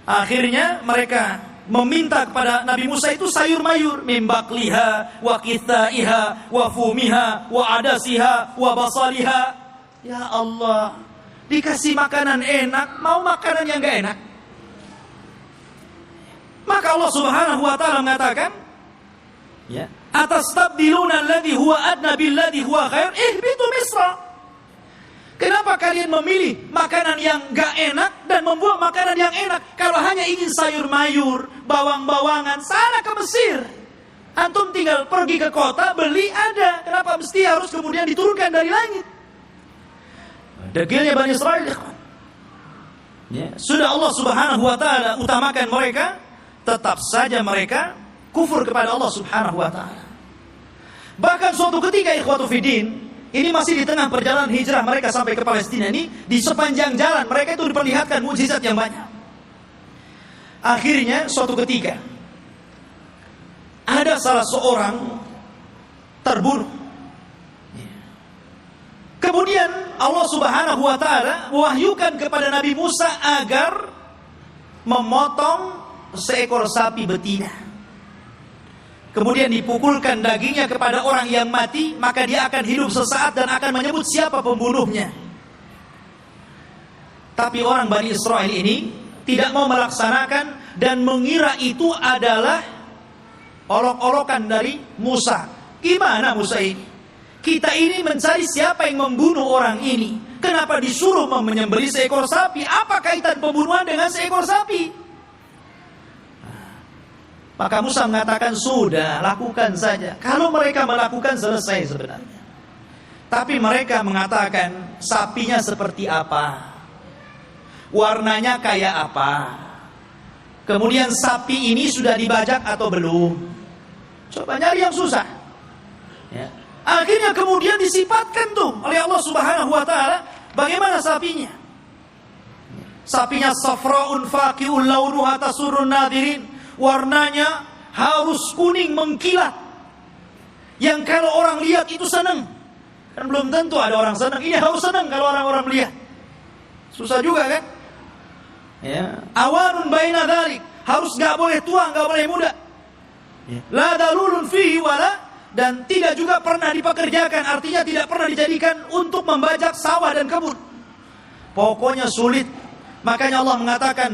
Akhirnya mereka meminta kepada Nabi Musa itu sayur mayur, mim bakliha wa qithaiha wa fumiha wa adasiha wa basaliha. Ya Allah, dikasih makanan enak, mau makanan yang enggak enak? Maka Allah Subhanahu wa taala mengatakan, ya, atastabdiluna alladhi huwa adna billadhi huwa khair, ihbitu misra. Kenapa kalian memilih makanan yang enggak enak dan membuang makanan yang enak? Kalau hanya ingin sayur mayur, bawang-bawangan, sana ke Mesir. Antum tinggal pergi ke kota, beli ada. Kenapa mesti harus kemudian diturunkan dari langit? Degilnya Bani Israel. Ya, sudah Allah Subhanahu wa taala utamakan mereka, tetap saja mereka kufur kepada Allah Subhanahu wa taala. Bahkan suatu ketika ikhwatu fiddin, ini masih di tengah perjalanan hijrah mereka sampai ke Palestina ini, di sepanjang jalan mereka itu diperlihatkan mukjizat yang banyak. Akhirnya suatu ketika ada salah seorang terbunuh. Kemudian Allah Subhanahu wa taala mewahyukan kepada Nabi Musa agar memotong seekor sapi betina. Kemudian dipukulkan dagingnya kepada orang yang mati, maka dia akan hidup sesaat dan akan menyebut siapa pembunuhnya. Tapi orang Bani Israel ini tidak mau melaksanakan dan mengira itu adalah olok-olokan dari Musa. Gimana Musa ini? Kita ini mencari siapa yang membunuh orang ini. Kenapa disuruh menyembelih seekor sapi? Apa kaitan pembunuhan dengan seekor sapi? Maka Musa mengatakan, sudah, lakukan saja. Kalau mereka melakukan, selesai sebenarnya. Tapi mereka mengatakan, sapinya seperti apa? Warnanya kayak apa? Kemudian sapi ini sudah dibajak atau belum? Coba nyari yang susah. Ya. Akhirnya kemudian disifatkan tuh oleh Allah Subhanahu wa taala bagaimana sapinya. Sapinya safraun faqi'un launuha tasurrun nadirin. Warnanya harus kuning mengkilat, yang kalau orang lihat itu senang. Kan belum tentu ada orang senang. Ini harus senang kalau orang-orang melihat. Susah juga kan? Ya. Awanun baina dzalik, harus nggak boleh tua, nggak boleh muda. Ya. La dalulun fihi wala, dan tidak juga pernah dipekerjakan, artinya tidak pernah dijadikan untuk membajak sawah dan kebun. Pokoknya sulit. Makanya Allah mengatakan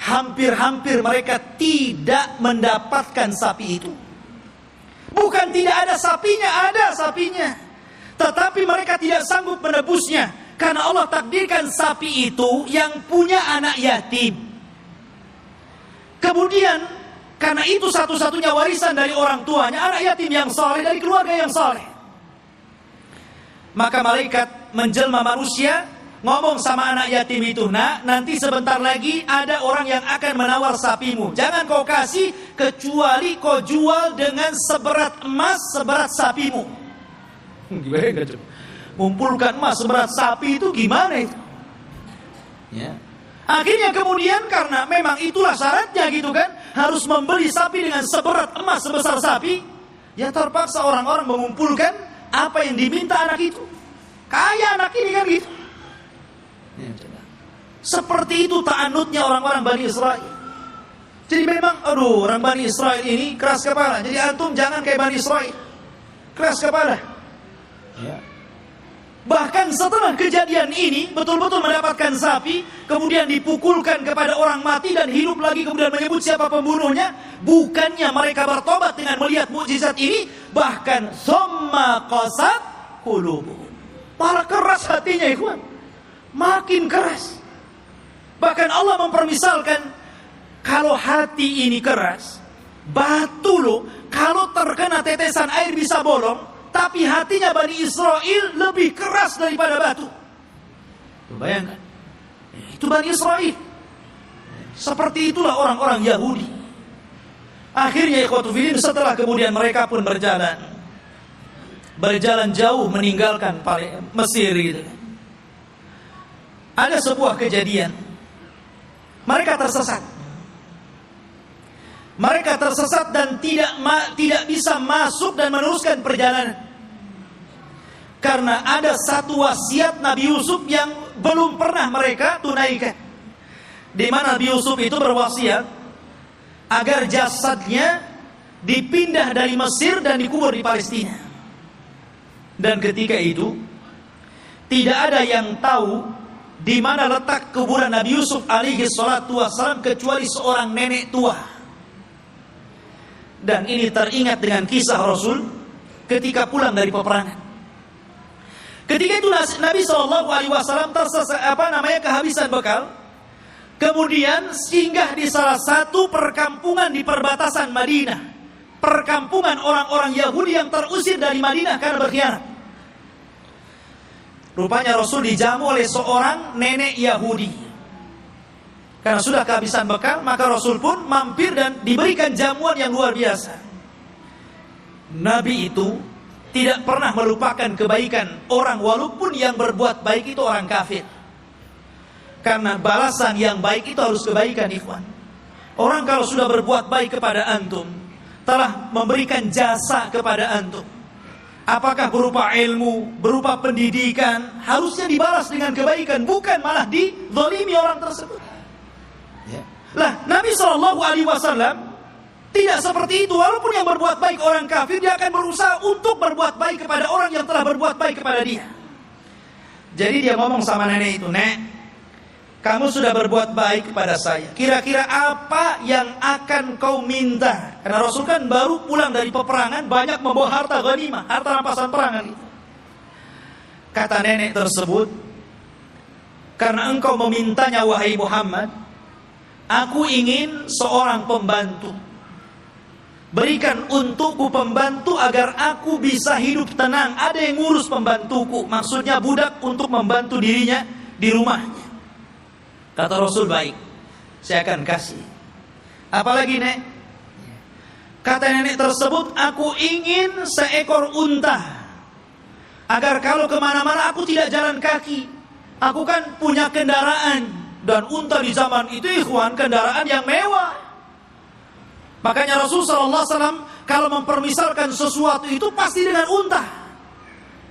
hampir-hampir mereka tidak mendapatkan sapi itu. Bukan tidak ada sapinya, ada sapinya. Tetapi mereka tidak sanggup menebusnya. Karena Allah takdirkan sapi itu yang punya anak yatim. Kemudian, karena itu satu-satunya warisan dari orang tuanya, anak yatim yang saleh dari keluarga yang saleh. Maka malaikat menjelma manusia, ngomong sama anak yatim itu, "Nak, nanti sebentar lagi ada orang yang akan menawar sapimu. Jangan kau kasih kecuali kau jual dengan seberat emas seberat sapimu." Gimana coba? Mengumpulkan emas seberat sapi itu gimana itu? Ya. Akhirnya kemudian karena memang itulah syaratnya gitu kan, harus membeli sapi dengan seberat emas sebesar sapi, ya terpaksa orang-orang mengumpulkan apa yang diminta anak itu. Kaya anak ini kan gitu. Ya, seperti itu ta'anutnya orang-orang Bani Israel. Jadi memang, aduh, orang Bani Israel ini keras kepala. Jadi antum jangan kayak Bani Israel, keras kepala. Ya. Bahkan setelah kejadian ini betul-betul mendapatkan sapi, kemudian dipukulkan kepada orang mati dan hidup lagi, kemudian menyebut siapa pembunuhnya. Bukannya mereka bertobat dengan melihat mukjizat ini, bahkan summa qasat qulubuhum, malah keras hatinya, ikhwan. Makin keras. Bahkan Allah mempermisalkan, kalau hati ini keras, batu loh, kalau terkena tetesan air bisa bolong, tapi hatinya Bani Israel lebih keras daripada batu. Bayangkan, itu Bani Israel. Seperti itulah orang-orang Yahudi. Akhirnya ikhwatu fillah, setelah kemudian mereka pun berjalan jauh meninggalkan Mesir gitu. Ada sebuah kejadian, mereka tersesat dan tidak bisa masuk dan meneruskan perjalanan, karena ada satu wasiat Nabi Yusuf yang belum pernah mereka tunaikan, di mana Nabi Yusuf itu berwasiat agar jasadnya dipindah dari Mesir dan dikubur di Palestina. Dan ketika itu tidak ada yang tahu di mana letak kuburan Nabi Yusuf alaihi salatu wassalam kecuali seorang nenek tua. Dan ini teringat dengan kisah Rasul ketika pulang dari peperangan. Ketika itu Nabi SAW kehabisan bekal. Kemudian singgah di salah satu perkampungan di perbatasan Madinah. Perkampungan orang-orang Yahudi yang terusir dari Madinah karena berkhianat. Rupanya Rasul dijamu oleh seorang nenek Yahudi. Karena sudah kehabisan bekal, maka Rasul pun mampir dan diberikan jamuan yang luar biasa. Nabi itu tidak pernah melupakan kebaikan orang, walaupun yang berbuat baik itu orang kafir. Karena balasan yang baik itu harus kebaikan, ikhwan. Orang kalau sudah berbuat baik kepada antum, telah memberikan jasa kepada antum, apakah berupa ilmu, berupa pendidikan, harusnya dibalas dengan kebaikan, bukan malah dizalimi orang tersebut. Lah, Nabi SAW tidak seperti itu. Walaupun yang berbuat baik orang kafir, dia akan berusaha untuk berbuat baik kepada orang yang telah berbuat baik kepada dia. Jadi dia ngomong sama nenek itu, "Nek, kamu sudah berbuat baik kepada saya. Kira-kira apa yang akan kau minta?" Karena Rasul kan baru pulang dari peperangan, banyak membawa harta ghanimah, harta rampasan perangan itu. Kata nenek tersebut, "Karena engkau memintanya wahai Muhammad, aku ingin seorang pembantu. Berikan untukku pembantu agar aku bisa hidup tenang. Ada yang ngurus pembantuku." Maksudnya budak untuk membantu dirinya di rumahnya. Kata Rasul, "Baik, saya akan kasih. Apalagi, Nek?" Kata nenek tersebut, "Aku ingin seekor unta, agar kalau kemana-mana aku tidak jalan kaki. Aku kan punya kendaraan, dan unta di zaman itu, ikhwan, kendaraan yang mewah." Makanya Rasulullah SAW kalau mempermisalkan sesuatu itu pasti dengan unta.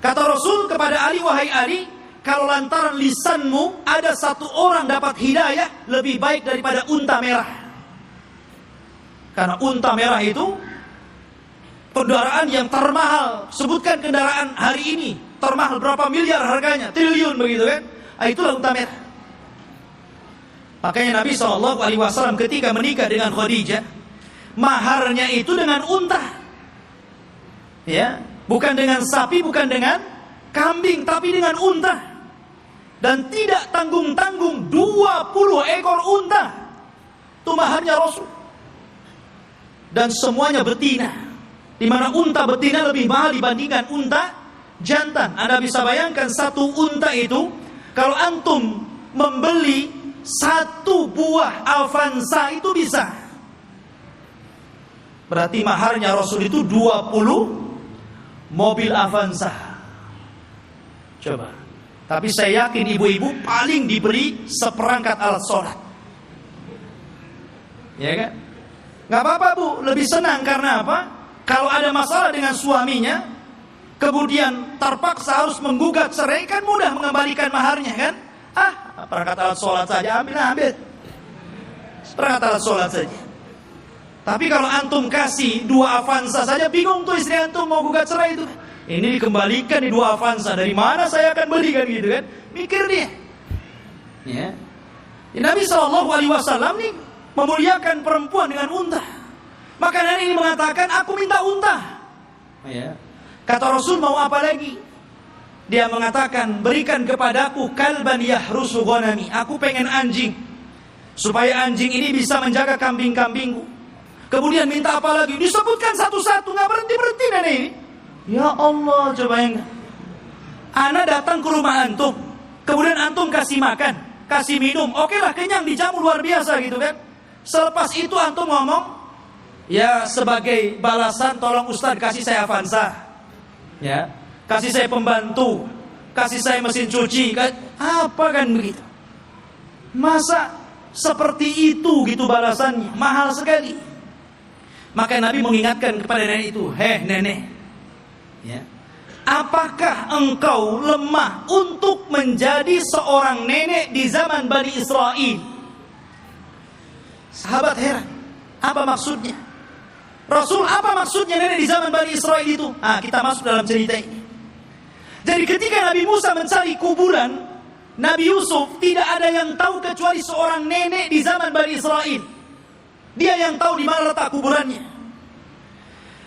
Kata Rasul kepada Ali, "Wahai Ali, kalau lantaran lisanmu ada satu orang dapat hidayah, lebih baik daripada unta merah." Karena unta merah itu kendaraan yang termahal. Sebutkan kendaraan hari ini termahal berapa miliar harganya, triliun begitu kan? Itulah unta merah. Makanya Nabi SAW ketika menikah dengan Khadijah, maharnya itu dengan unta. Ya, bukan dengan sapi, bukan dengan kambing, tapi dengan unta. Dan tidak tanggung-tanggung, 20 ekor unta. Itu maharnya Rasul. Dan semuanya betina, di mana unta betina lebih mahal dibandingkan unta jantan. Anda bisa bayangkan satu unta itu, kalau antum membeli satu buah Avanza itu bisa. Berarti maharnya Rasul itu 20 mobil Avanza. Coba. Tapi saya yakin ibu-ibu paling diberi seperangkat alat sholat. Ya kan? Gak apa-apa, Bu, lebih senang. Karena apa? Kalau ada masalah dengan suaminya, kemudian terpaksa harus menggugat cerai, kan mudah mengembalikan maharnya kan? Perangkat alat sholat saja, ambil. Perangkat alat sholat saja. Tapi kalau antum kasih 2 Avanza saja, bingung tuh istri antum mau gugat cerai itu. Ini dikembalikan di 2 Avanza, dari mana saya akan beli kan gitu kan? Mikir dia. Ya. Nabi SAW nih memuliakan perempuan dengan unta. Maka nenek ini mengatakan, "Aku minta unta." Ya. Kata Rasul, "Mau apa lagi?" Dia mengatakan, "Berikan kepadaku kalban yahrusu ghanami." Aku pengen anjing supaya anjing ini bisa menjaga kambing-kambingku. Kemudian minta apa lagi? Disebutkan satu-satu, nggak berhenti-berhenti nenek ini. Ya Allah, coba yang ana datang ke rumah antum, kemudian antum kasih makan, kasih minum, oke lah, kenyang, dijamu luar biasa gitu kan. Selepas itu antum ngomong, ya sebagai balasan tolong Ustadz kasih saya Avanza, ya, kasih saya pembantu, kasih saya mesin cuci, apa kan begitu? Masa seperti itu gitu balasannya? Mahal sekali. Maka Nabi mengingatkan kepada nenek itu, heh nenek, ya, apakah engkau lemah untuk menjadi seorang nenek di zaman Bani Israel? Sahabat heran, apa maksudnya? Rasul, apa maksudnya nenek di zaman Bani Israel itu? Kita masuk dalam cerita ini. Jadi ketika Nabi Musa mencari kuburan Nabi Yusuf, tidak ada yang tahu kecuali seorang nenek di zaman Bani Israel. Dia yang tahu di mana letak kuburannya.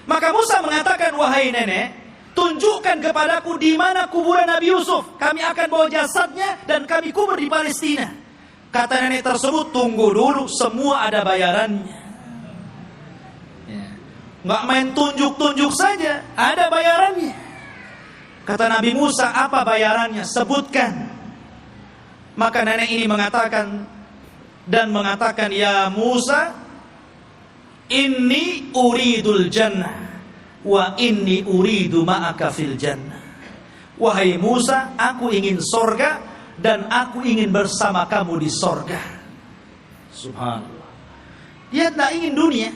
Maka Musa mengatakan, wahai nenek, tunjukkan kepadaku di mana kuburan Nabi Yusuf. Kami akan bawa jasadnya dan kami kubur di Palestina. Kata nenek tersebut, tunggu dulu, semua ada bayarannya. Nggak main tunjuk-tunjuk saja, ada bayarannya. Kata Nabi Musa, apa bayarannya? Sebutkan. Maka nenek ini mengatakan, ya Musa, inni uridul jannah wa inni uridu ma'aka fil jannah. Wahai Musa, aku ingin sorga dan aku ingin bersama kamu di sorga. Subhanallah. Dia tidak ingin dunia.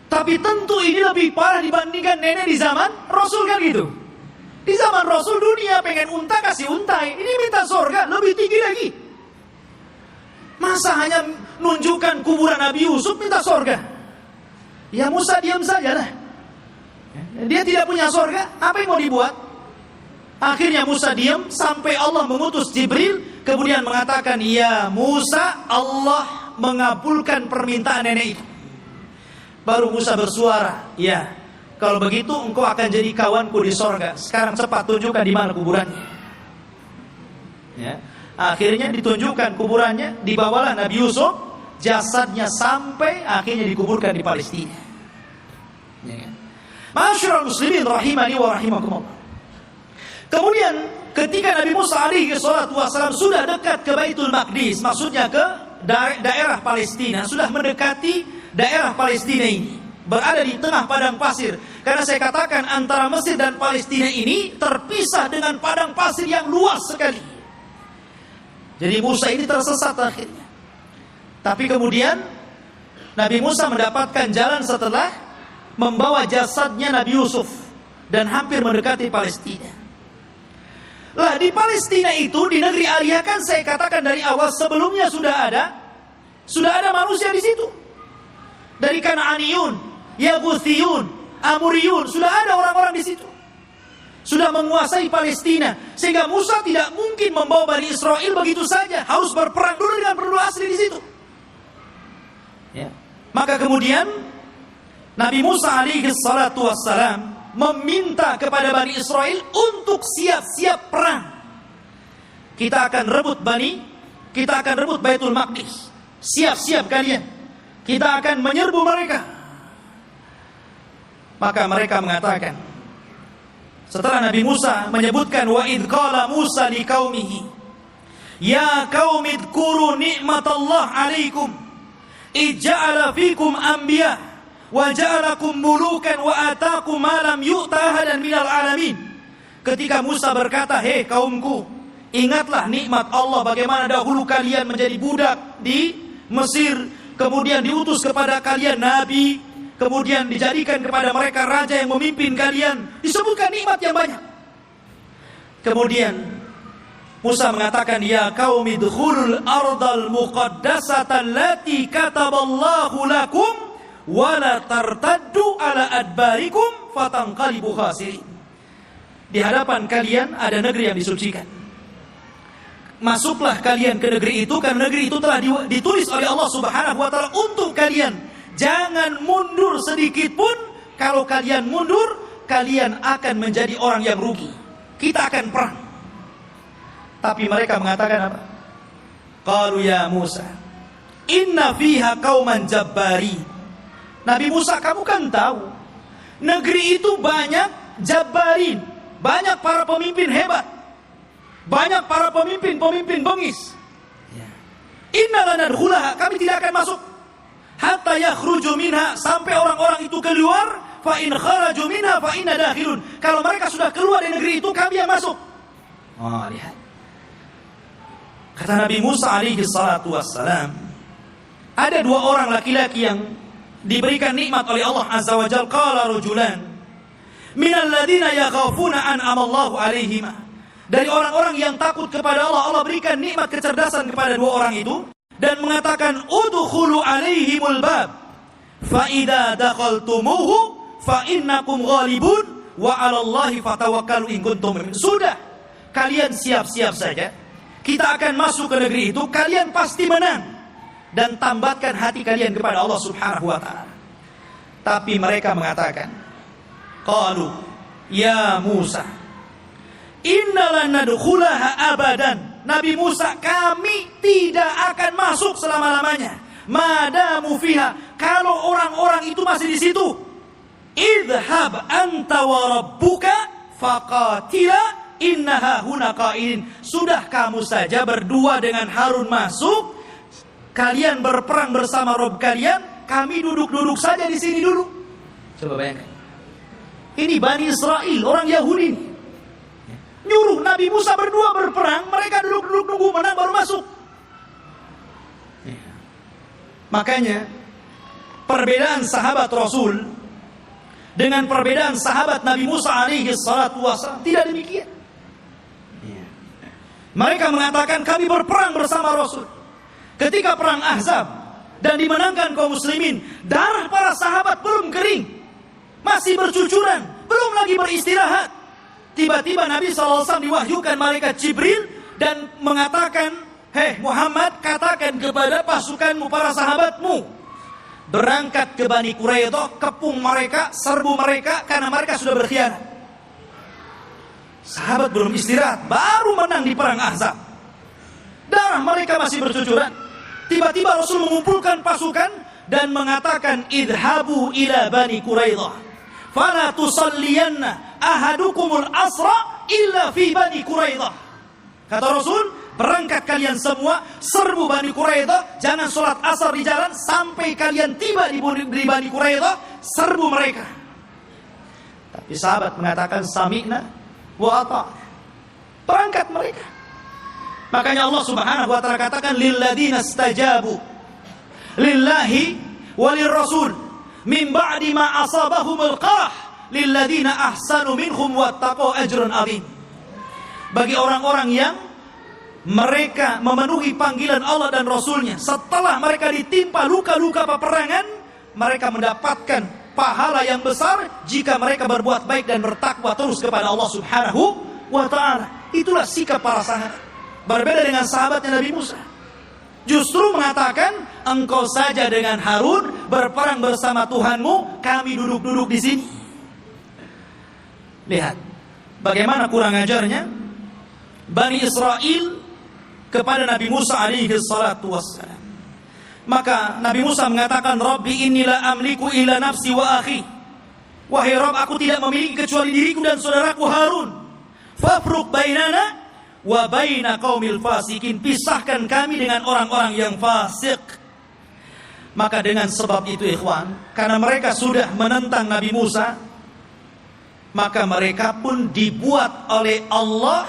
Tapi tentu ini lebih parah dibandingkan nenek di zaman Rasul kan gitu. Di zaman Rasul dunia pengen unta kasih untai, ini minta sorga lebih tinggi lagi. Masa hanya nunjukkan kuburan Nabi Yusuf minta sorga? Ya Musa diam sajalah. Dia tidak punya sorga, apa yang mau dibuat? Akhirnya Musa diam sampai Allah mengutus Jibril, kemudian mengatakan, ya Musa, Allah mengabulkan permintaan nenek itu. Baru Musa bersuara, ya, kalau begitu engkau akan jadi kawanku di sorga. Sekarang cepat tunjukkan di mana kuburannya. Ya. Akhirnya ditunjukkan kuburannya, dibawalah Nabi Yusuf, jasadnya sampai akhirnya dikuburkan di Palestina. Ya. Masyarul muslimin rahimani wa rahimakumullah. Kemudian ketika Nabi Musa alaihi salatu wassalam sudah dekat ke Baitul Maqdis, maksudnya ke daerah Palestina, sudah mendekati daerah Palestina ini, berada di tengah padang pasir. Karena saya katakan antara Mesir dan Palestina ini terpisah dengan padang pasir yang luas sekali. Jadi Musa ini tersesat akhirnya. Tapi kemudian Nabi Musa mendapatkan jalan setelah membawa jasadnya Nabi Yusuf dan hampir mendekati Palestina. Lah di Palestina itu, di negeri Arya, kan saya katakan dari awal sebelumnya sudah ada manusia di situ. Dari Kanaaniyun, Yabuthiyun, Amuriyun, sudah ada orang-orang di situ. Sudah menguasai Palestina, sehingga Musa tidak mungkin membawa Bani Israel begitu saja, harus berperang dulu dengan penduduk asli di situ. Ya. Maka kemudian Nabi Musa alaihi salatu wassalam meminta kepada Bani Israel untuk siap-siap perang. Kita akan rebut Baitul Maqdis. Siap-siap kalian. Kita akan menyerbu mereka. Maka mereka mengatakan, setelah Nabi Musa menyebutkan, wa idh qala Musa liqaumihi ya qaumi dzkuru ni'matallah 'alaikum ij'ala fikum anbiya wa ja'alakum mulukan wa ataakum ma lam yu'ta ahadan minal alamin. Ketika Musa berkata, hei kaumku, ingatlah nikmat Allah, bagaimana dahulu kalian menjadi budak di Mesir, kemudian diutus kepada kalian nabi, kemudian dijadikan kepada mereka raja yang memimpin kalian, disebutkan nikmat yang banyak. Kemudian Musa mengatakan, ya qaumi dkhulul ardal muqaddasata allati kataballahu lakum wa la tartaddu ala adbarikum fatanqalibu khasirin. Di hadapan kalian ada negeri yang disucikan. Masuklah kalian ke negeri itu, karena negeri itu telah ditulis oleh Allah Subhanahu wa taala untuk kalian. Jangan mundur sedikit pun. Kalau kalian mundur, kalian akan menjadi orang yang rugi. Kita akan perang. Tapi mereka mengatakan apa? Qalu ya Musa, inna fiha qauman jabbari. Nabi Musa, kamu kan tahu negeri itu banyak jabbarin, banyak para pemimpin hebat, banyak para pemimpin bengis. Inna lanadkhulaha, kami tidak akan masuk hatta yakhruju minha, sampai orang-orang itu keluar. Fa in kharaju minha fa inna dakhilun, kalau mereka sudah keluar dari negeri itu, kami yang masuk. Oh, lihat. Kata Nabi Musa alaihi salatu wassalam, ada dua orang laki-laki yang diberikan nikmat oleh Allah azza wa jalla. Qala rajulan minal ladina yakhafuna an'amallahu alaihima, dari orang-orang yang takut kepada Allah, Allah berikan nikmat kecerdasan kepada dua orang itu, dan mengatakan udkhulu alaihimul bab fa idza dakhaltumuhu fa innakum ghalibun wa 'alallahi fatawakkalu in kuntum mu'minin. Sudah, kalian siap-siap saja, kita akan masuk ke negeri itu, kalian pasti menang, dan tambatkan hati kalian kepada Allah subhanahu wa ta'ala. Tapi mereka mengatakan, qalu ya Musa inna lan nadkhulaha abadan. Nabi Musa, kami tidak akan masuk selama-lamanya, madamu fiha, kalau orang-orang itu masih di situ. Idhhab anta wa rabbuka faqatila innaha huna qailin. Sudah, kamu saja berdua dengan Harun masuk, kalian berperang bersama Rabb kalian, kami duduk-duduk saja di sini dulu. Coba bayangkan, ini Bani Israel, orang Yahudi, nyuruh Nabi Musa berdua berperang, mereka duduk-duduk nunggu menang baru masuk. Makanya perbedaan sahabat Rasul dengan perbedaan sahabat Nabi Musa alaihi salatu wassalam tidak demikian. Mereka mengatakan kami berperang bersama Rasul. Ketika perang Ahzab dan dimenangkan kaum muslimin, darah para sahabat belum kering, masih bercucuran, belum lagi beristirahat. Tiba-tiba Nabi SAW diwahyukan malaikat Jibril dan mengatakan, hei Muhammad, katakan kepada pasukanmu, para sahabatmu, berangkat ke Bani Quraidah, kepung mereka, serbu mereka, karena mereka sudah berkhianat. Sahabat belum istirahat, baru menang di perang Ahzab. Darah mereka masih bercucuran. Tiba-tiba Rasul mengumpulkan pasukan dan mengatakan, idhabu ila Bani Quraidah, fala tusalliyanna ahadukumul asra illa fi Bani Quraidah. Kata Rasul, berangkat kalian semua, serbu Bani Quraidah, jangan sholat asar di jalan sampai kalian tiba di Bani Quraidah, serbu mereka. Tapi sahabat mengatakan sami'na wa ata'na, berangkat mereka. Makanya Allah subhanahu wa ta'ala katakan, lilladina stajabu lillahi walir rasul min ba'di ma asabahumul qarah lilladina ahsanu minhum wattaqau ajrun azim. Bagi orang-orang yang mereka memenuhi panggilan Allah dan Rasulnya, setelah mereka ditimpa luka-luka peperangan, mereka mendapatkan pahala yang besar jika mereka berbuat baik dan bertakwa terus kepada Allah subhanahu wa ta'ala. Itulah sikap para sahabat. Berbeda dengan sahabatnya Nabi Musa, justru mengatakan, engkau saja dengan Harun berperang bersama Tuhanmu, kami duduk-duduk di sini. Lihat bagaimana kurang ajarnya Bani Israel kepada Nabi Musa alaihi salatu wassalam. Maka Nabi Musa mengatakan, Rabbi inni la amliku ila nafsi wa akhi. Wahai Rabb, aku tidak memiliki kecuali diriku dan saudaraku Harun. Fafruq bainana wa baina qaumil fasikin, pisahkan kami dengan orang-orang yang fasik. Maka dengan sebab itu ikhwan, karena mereka sudah menentang Nabi Musa, maka mereka pun dibuat oleh Allah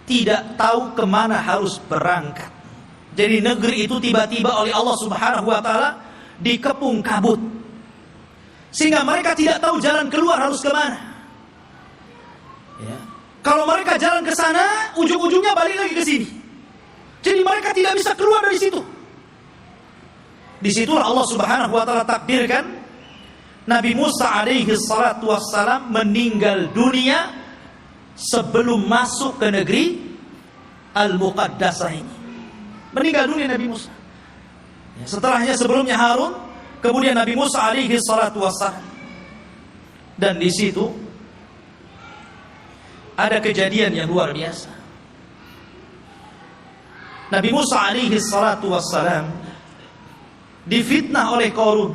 tidak tahu kemana harus berangkat. Jadi negeri itu tiba-tiba oleh Allah subhanahu wa ta'ala dikepung kabut, sehingga mereka tidak tahu jalan keluar harus kemana ya. Kalau mereka jalan ke sana, ujung-ujungnya balik lagi ke sini. Jadi mereka tidak bisa keluar dari situ. Disitulah Allah subhanahu wa ta'ala takdirkan Nabi Musa alaihi salatu wassalam meninggal dunia sebelum masuk ke negeri Al-Muqaddasah ini. Meninggal dunia Nabi Musa. Setelahnya, sebelumnya Harun, kemudian Nabi Musa alaihi salatu wassalam. Dan di situ ada kejadian yang luar biasa. Nabi Musa alaihi salatu wassalam difitnah oleh Qarun.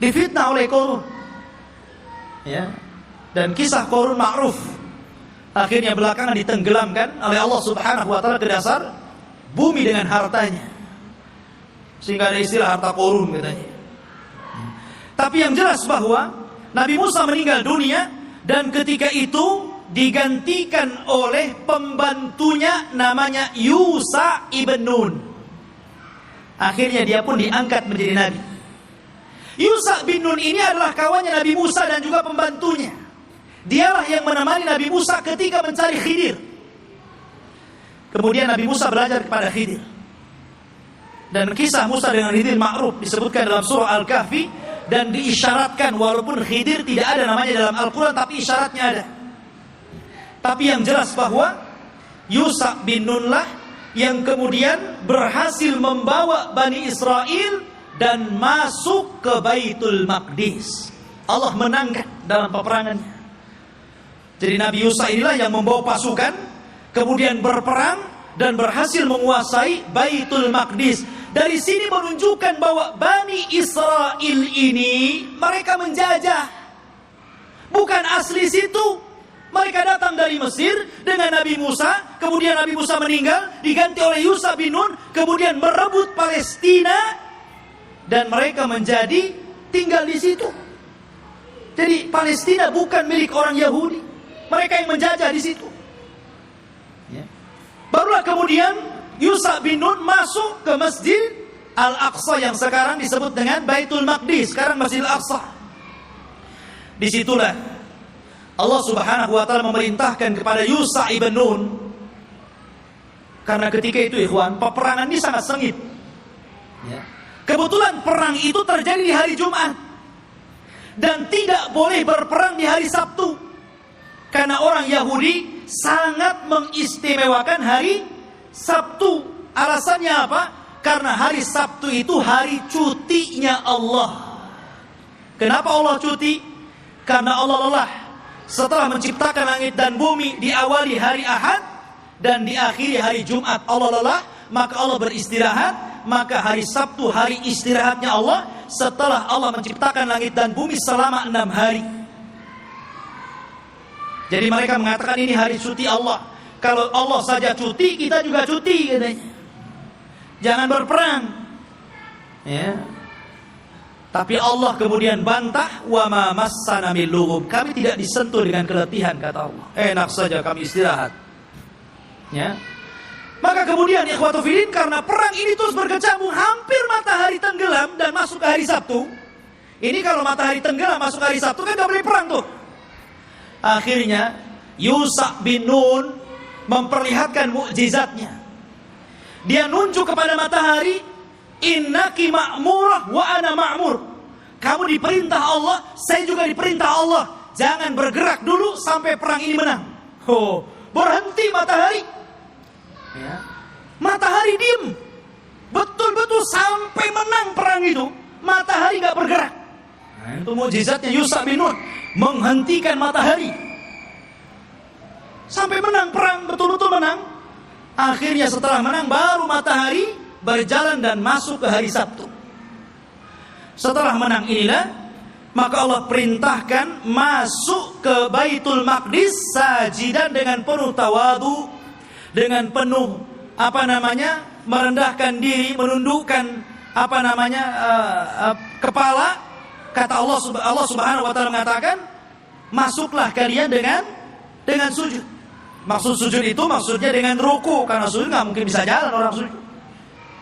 Difitnah oleh Qarun. Ya. Dan kisah Qarun ma'ruf. Akhirnya belakangan ditenggelamkan oleh Allah Subhanahu wa taala ke dasar bumi dengan hartanya. Sehingga ada istilah harta Qarun katanya. Tapi yang jelas bahwa Nabi Musa meninggal dunia dan ketika itu digantikan oleh pembantunya namanya Yusha ibn Nun. Akhirnya dia pun diangkat menjadi nabi. Yusha bin Nun ini adalah kawannya Nabi Musa dan juga pembantunya. Dialah yang menemani Nabi Musa ketika mencari Khidir. Kemudian Nabi Musa belajar kepada Khidir. Dan kisah Musa dengan Khidir ma'ruf disebutkan dalam surah Al-Kahfi dan diisyaratkan, walaupun Khidir tidak ada namanya dalam Al-Quran, tapi isyaratnya ada. Tapi yang jelas bahwa Yusha bin Nun lah yang kemudian berhasil membawa Bani Israel dan masuk ke Baitul Maqdis. Allah menangkan dalam peperangannya. Jadi Nabi Yusha inilah yang membawa pasukan, kemudian berperang dan berhasil menguasai Baitul Maqdis. Dari sini menunjukkan bahwa Bani Israel ini mereka menjajah, bukan asli situ. Mereka datang dari Mesir dengan Nabi Musa, kemudian Nabi Musa meninggal, diganti oleh Yusha bin Nun, kemudian merebut Palestina dan mereka menjadi tinggal di situ. Jadi Palestina bukan milik orang Yahudi, mereka yang menjajah di situ. Ya. Barulah kemudian Yusha bin Nun masuk ke Masjid Al-Aqsa yang sekarang disebut dengan Baitul Maqdis, sekarang Masjid Al-Aqsa. Disitulah Allah Subhanahu wa taala memerintahkan kepada Yusha ibn Nun. Karena ketika itu ikhwan, peperangan ini sangat sengit. Ya. Kebetulan perang itu terjadi di hari Jumat. Dan tidak boleh berperang di hari Sabtu. Karena orang Yahudi sangat mengistimewakan hari Sabtu. Alasannya apa? Karena hari Sabtu itu hari cutinya Allah. Kenapa Allah cuti? Karena Allah lelah. Setelah menciptakan langit dan bumi, diawali hari Ahad dan diakhiri hari Jumat. Allah lelah, maka Allah beristirahat. Maka hari Sabtu hari istirahatnya Allah, setelah Allah menciptakan langit dan bumi selama 6 hari. Jadi mereka mengatakan ini hari cuti Allah. Kalau Allah saja cuti, kita juga cuti katanya. Jangan berperang. Ya. Tapi Allah kemudian bantah, wa ma massana min lughub. Kami tidak disentuh dengan keletihan, kata Allah. Enak saja kami istirahat. Ya. Maka kemudian ikhwatu fillah, karena perang ini terus berkecamuk, hampir matahari tenggelam dan masuk ke hari Sabtu. Ini kalau matahari tenggelam masuk ke hari Sabtu kan gak boleh perang tuh. Akhirnya Yusha bin Nun memperlihatkan mukjizatnya. Dia nunjuk kepada matahari, innaki ma'murah wa ana ma'mur. Kamu diperintah Allah, saya juga diperintah Allah. Jangan bergerak dulu sampai perang ini menang. Oh, berhenti matahari. Ya. Matahari diem. Betul-betul sampai menang perang itu, matahari gak bergerak. Nah, itu mukjizatnya Yusha bin Nun, menghentikan matahari. Sampai menang perang, betul-betul menang. Akhirnya setelah menang baru matahari berjalan dan masuk ke hari Sabtu. Setelah menang inilah, maka Allah perintahkan masuk ke Baitul Maqdis sajidan dengan penuh tawadu, dengan penuh merendahkan diri, menundukkan kepala. Kata Allah Subhanahu wa taala mengatakan, masuklah kalian dengan sujud. Maksud sujud itu maksudnya dengan ruku, karena sujud nggak mungkin bisa jalan orang sujud.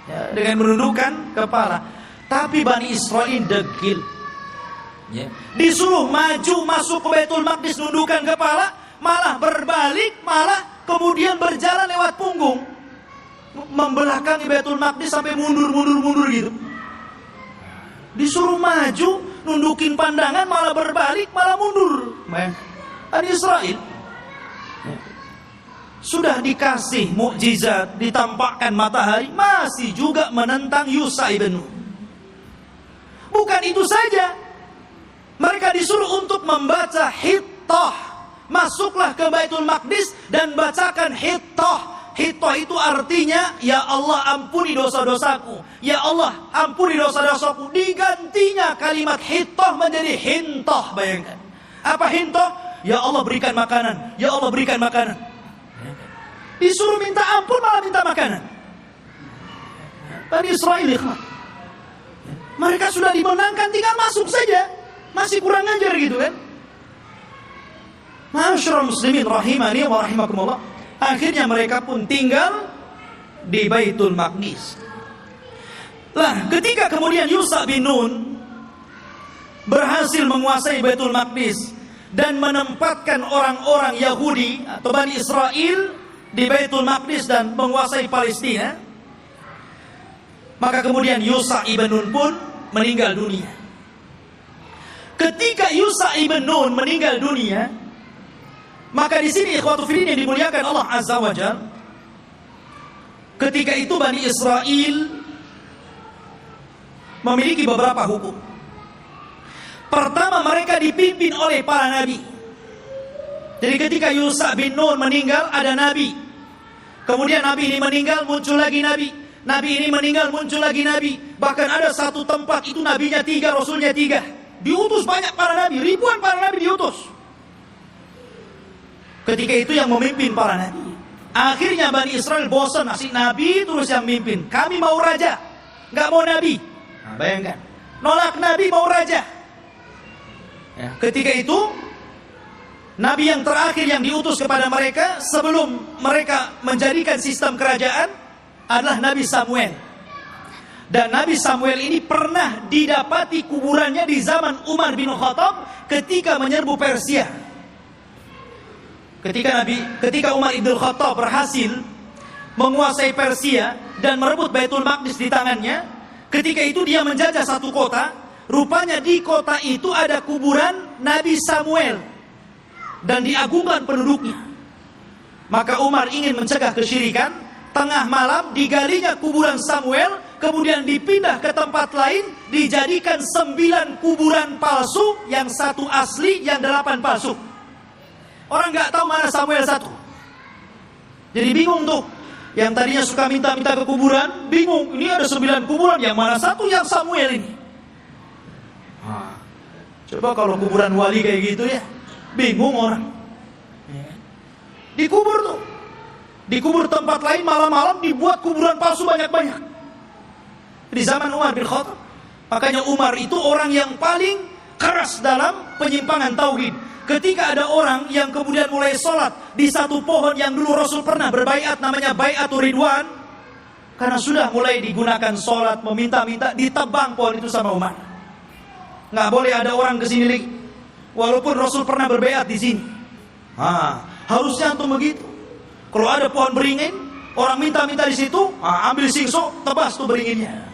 Ya, dengan menundukkan kepala. Tapi Bani Israel degil. Ya. Disuruh maju masuk ke Baitul Maqdis, nundukkan kepala, malah berbalik, malah kemudian berjalan lewat punggung, membelakangi Baitul Maqdis sampai mundur gitu. Disuruh maju, nundukin pandangan, malah berbalik, malah mundur. Bani Israel sudah dikasih mukjizat, ditampakkan matahari, masih juga menentang Yusha ibn Nun. Bukan itu saja, mereka disuruh untuk membaca Hittah. Masuklah ke Baitul Maqdis dan bacakan Hittah. Hitah itu artinya, ya Allah ampuni dosa-dosaku, ya Allah ampuni dosa-dosaku. Digantinya kalimat hitah menjadi hintah. Bayangkan, apa hintah? Ya Allah berikan makanan, ya Allah berikan makanan. Disuruh minta ampun malah minta makanan. Bani Israel, mereka sudah dimenangkan, tinggal masuk saja. Masih kurang ajar gitu kan. Ma'asyiral muslimin rahimani wa rahimakumullah. Akhirnya mereka pun tinggal di Baitul Maqdis. Lah, ketika kemudian Yusha bin Nun berhasil menguasai Baitul Maqdis dan menempatkan orang-orang Yahudi atau Bani Israel di Baitul Maqdis dan menguasai Palestina, maka kemudian Yusha ibn Nun pun meninggal dunia. Ketika Yusha ibn Nun meninggal dunia, maka di sini ikhwatu fillah yang dimuliakan Allah Azza wa Jalla, ketika itu Bani Israel memiliki beberapa hukum. Pertama, mereka dipimpin oleh para nabi. Jadi ketika Yusha bin Nun meninggal, ada nabi. Kemudian nabi ini meninggal, muncul lagi nabi. Nabi ini meninggal, muncul lagi nabi. Bahkan ada satu tempat itu nabinya 3, rasulnya 3. Diutus banyak para nabi, ribuan para nabi diutus. Ketika itu yang memimpin para nabi. Akhirnya Bani Israel bosan, masih nabi terus yang memimpin. Kami mau raja, nggak mau nabi. Nah, bayangkan, nolak nabi, mau raja. Ya, ketika itu nabi yang terakhir yang diutus kepada mereka sebelum mereka menjadikan sistem kerajaan adalah Nabi Samuel. Dan Nabi Samuel ini pernah didapati kuburannya di zaman Umar bin Khattab ketika menyerbu Persia. Ketika Umar bin Khattab berhasil menguasai Persia dan merebut Baitul Maqdis di tangannya, ketika itu dia menjajah satu kota. Rupanya di kota itu ada kuburan Nabi Samuel dan diagungkan penduduknya. Maka Umar ingin mencegah kesyirikan. Tengah malam digalinya kuburan Samuel, kemudian dipindah ke tempat lain, dijadikan 9 kuburan palsu, yang 1 asli, yang 8 palsu. Orang nggak tahu mana Samuel 1. Jadi bingung tuh. Yang tadinya suka minta-minta ke kuburan, bingung. Ini ada 9 kuburan, yang mana 1 yang Samuel ini. Coba kalau kuburan wali kayak gitu ya, bingung orang. Dikubur tuh. Dikubur tempat lain, malam-malam dibuat kuburan palsu banyak-banyak. Di zaman Umar bin Khattab. Makanya Umar itu orang yang paling keras dalam penyimpangan tauhid. Ketika ada orang yang kemudian mulai sholat di satu pohon yang dulu Rasul pernah berbaiat, namanya Baiatur Ridwan, karena sudah mulai digunakan sholat, meminta-minta, ditebang pohon itu sama Umar. Nggak boleh ada orang kesini lagi, walaupun Rasul pernah berbaiat di sini. Harusnya antum begitu. Kalau ada pohon beringin, orang minta-minta di situ, ambil singso, tebas tuh beringinnya.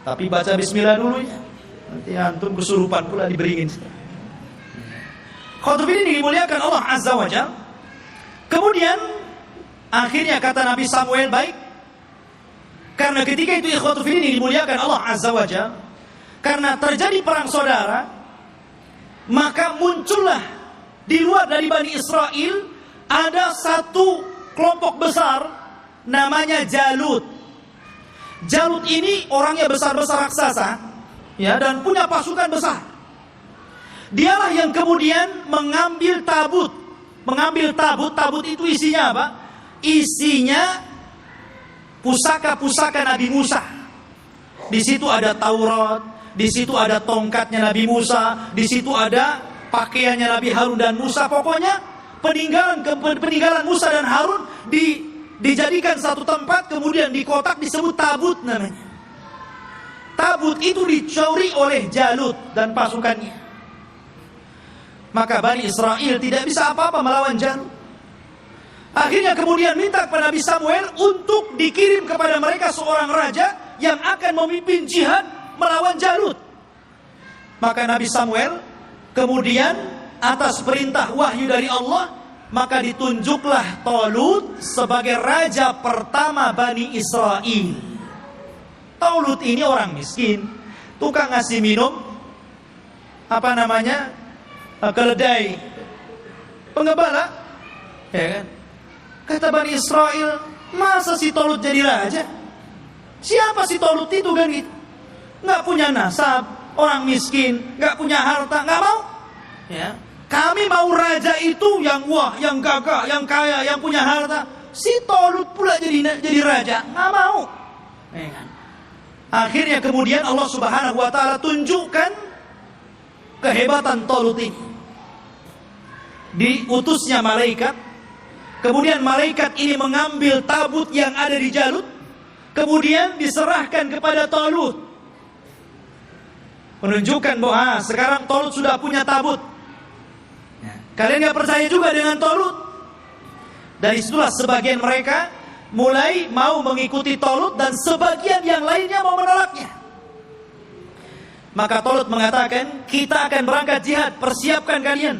Tapi baca Bismillah dulu ya. Nanti antum kesurupan pula diberingin. Khotbah ini dimuliakan Allah Azza wa Jalla. Kemudian akhirnya kata Nabi Samuel, baik. Karena ketika itu ikhwatu ini dimuliakan Allah Azza wa Jalla, karena terjadi perang saudara, maka muncullah di luar dari Bani Israel ada satu kelompok besar namanya Jalut. Jalut ini orangnya besar-besar raksasa, ya, dan punya pasukan besar. Dialah yang kemudian mengambil tabut. Tabut itu isinya apa? Isinya pusaka-pusaka Nabi Musa. Di situ ada Taurat, di situ ada tongkatnya Nabi Musa, di situ ada pakaiannya Nabi Harun dan Musa. Pokoknya peninggalan Musa dan Harun dijadikan satu tempat, kemudian di kotak disebut tabut namanya. Tabut itu dicuri oleh Jalut dan pasukannya. Maka Bani Israel tidak bisa apa-apa melawan Jalut. Akhirnya kemudian minta kepada Nabi Samuel untuk dikirim kepada mereka seorang raja yang akan memimpin jihad melawan Jalut. Maka Nabi Samuel kemudian atas perintah wahyu dari Allah, maka ditunjuklah Talut sebagai raja pertama Bani Israel. Talut ini orang miskin, tukang ngasih minum keledai, pengembala. Ya kan? Kata Bani Israel, masa si Tolut jadi raja? Siapa si Tolut itu kan gitu? Nggak punya nasab, orang miskin, nggak punya harta, nggak mau. Ya, kami mau raja itu yang wah, yang gagah, yang kaya, yang punya harta. Si Tolut pula jadi raja, nggak mau. Ya kan? Akhirnya kemudian Allah Subhanahu wa taala tunjukkan kehebatan Tolut ini. Diutusnya malaikat, kemudian malaikat ini mengambil tabut yang ada di Jalut, kemudian diserahkan kepada Tolut, menunjukkan bahwa sekarang Tolut sudah punya tabut. Kalian gak percaya juga dengan Tolut? Dari situlah sebagian mereka mulai mau mengikuti Tolut, dan sebagian yang lainnya mau menolaknya. Maka Tolut mengatakan, kita akan berangkat jihad, persiapkan kalian.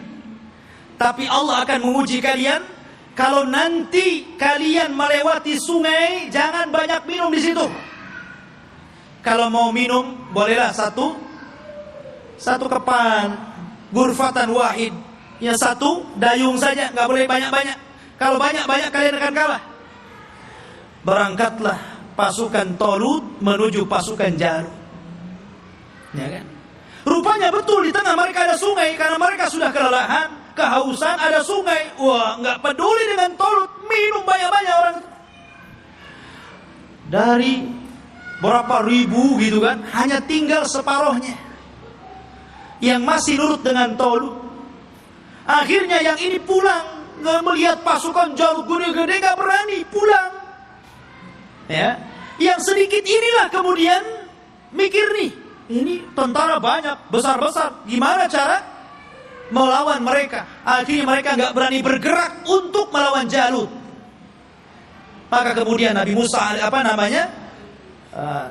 Tapi Allah akan menguji kalian. Kalau nanti kalian melewati sungai, jangan banyak minum di situ. Kalau mau minum, bolehlah satu kepan, gurfatan wahid. Ya satu dayung saja, nggak boleh banyak-banyak. Kalau banyak-banyak kalian akan kalah. Berangkatlah pasukan Tolut menuju pasukan Jalut. Ya kan? Rupanya betul di tengah mereka ada sungai, karena mereka sudah kelelahan, kehausan, ada sungai. Wah, nggak peduli dengan Tolut, minum banyak-banyak orang. Dari berapa ribu gitu kan, hanya tinggal separohnya yang masih nurut dengan Tolut. Akhirnya yang ini pulang, nggak melihat pasukan Jalut gede-gede, nggak berani pulang. Ya, yang sedikit inilah kemudian mikir nih, ini tentara banyak, besar-besar, gimana cara melawan mereka? Akhirnya mereka nggak berani bergerak untuk melawan Jalut. Maka kemudian Nabi Musa,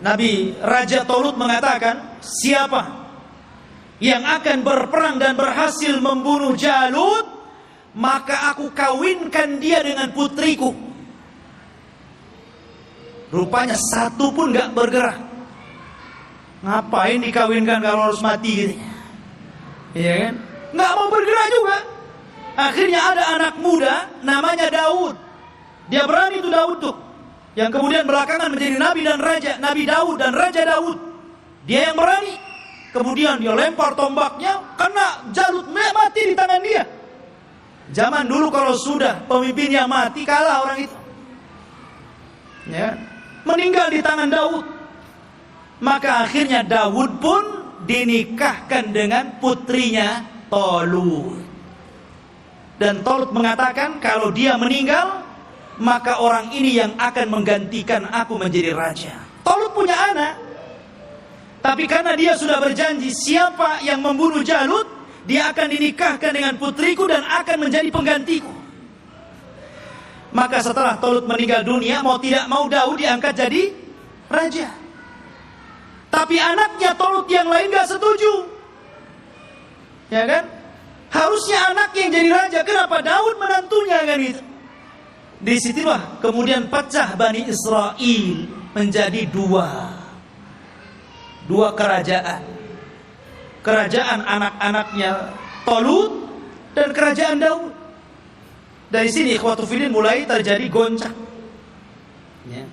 Nabi Raja Tolut mengatakan, siapa yang akan berperang dan berhasil membunuh Jalut, maka aku kawinkan dia dengan putriku. Rupanya satu pun gak bergerak. Ngapain dikawinkan kalau harus mati gitu? Iya kan? Gak mau bergerak juga. Akhirnya ada anak muda namanya Daud. Dia berani tuh Daud tuh, yang kemudian belakangan menjadi nabi dan raja, Nabi Daud dan Raja Daud. Dia yang berani. Kemudian dia lempar tombaknya, kena Jalut, mati di tangan dia. Zaman dulu kalau sudah pemimpin yang mati, kalah orang itu. Ya, meninggal di tangan Daud. Maka akhirnya Daud pun dinikahkan dengan putrinya Tolut. Dan Tolut mengatakan, kalau dia meninggal, maka orang ini yang akan menggantikan aku menjadi raja. Tolut punya anak, tapi karena dia sudah berjanji, siapa yang membunuh Jalut, dia akan dinikahkan dengan putriku dan akan menjadi penggantiku. Maka setelah Tolut meninggal dunia, mau tidak mau Daud diangkat jadi raja. Tapi anaknya Tolut yang lain gak setuju. Ya kan? Harusnya anak yang jadi raja, kenapa Daud menantunya kan itu? Disitulah kemudian pecah Bani Israel menjadi dua kerajaan. Kerajaan anak-anaknya Tolut dan kerajaan Daud. Dari sini ikhwatu fillah mulai terjadi goncang. Ya.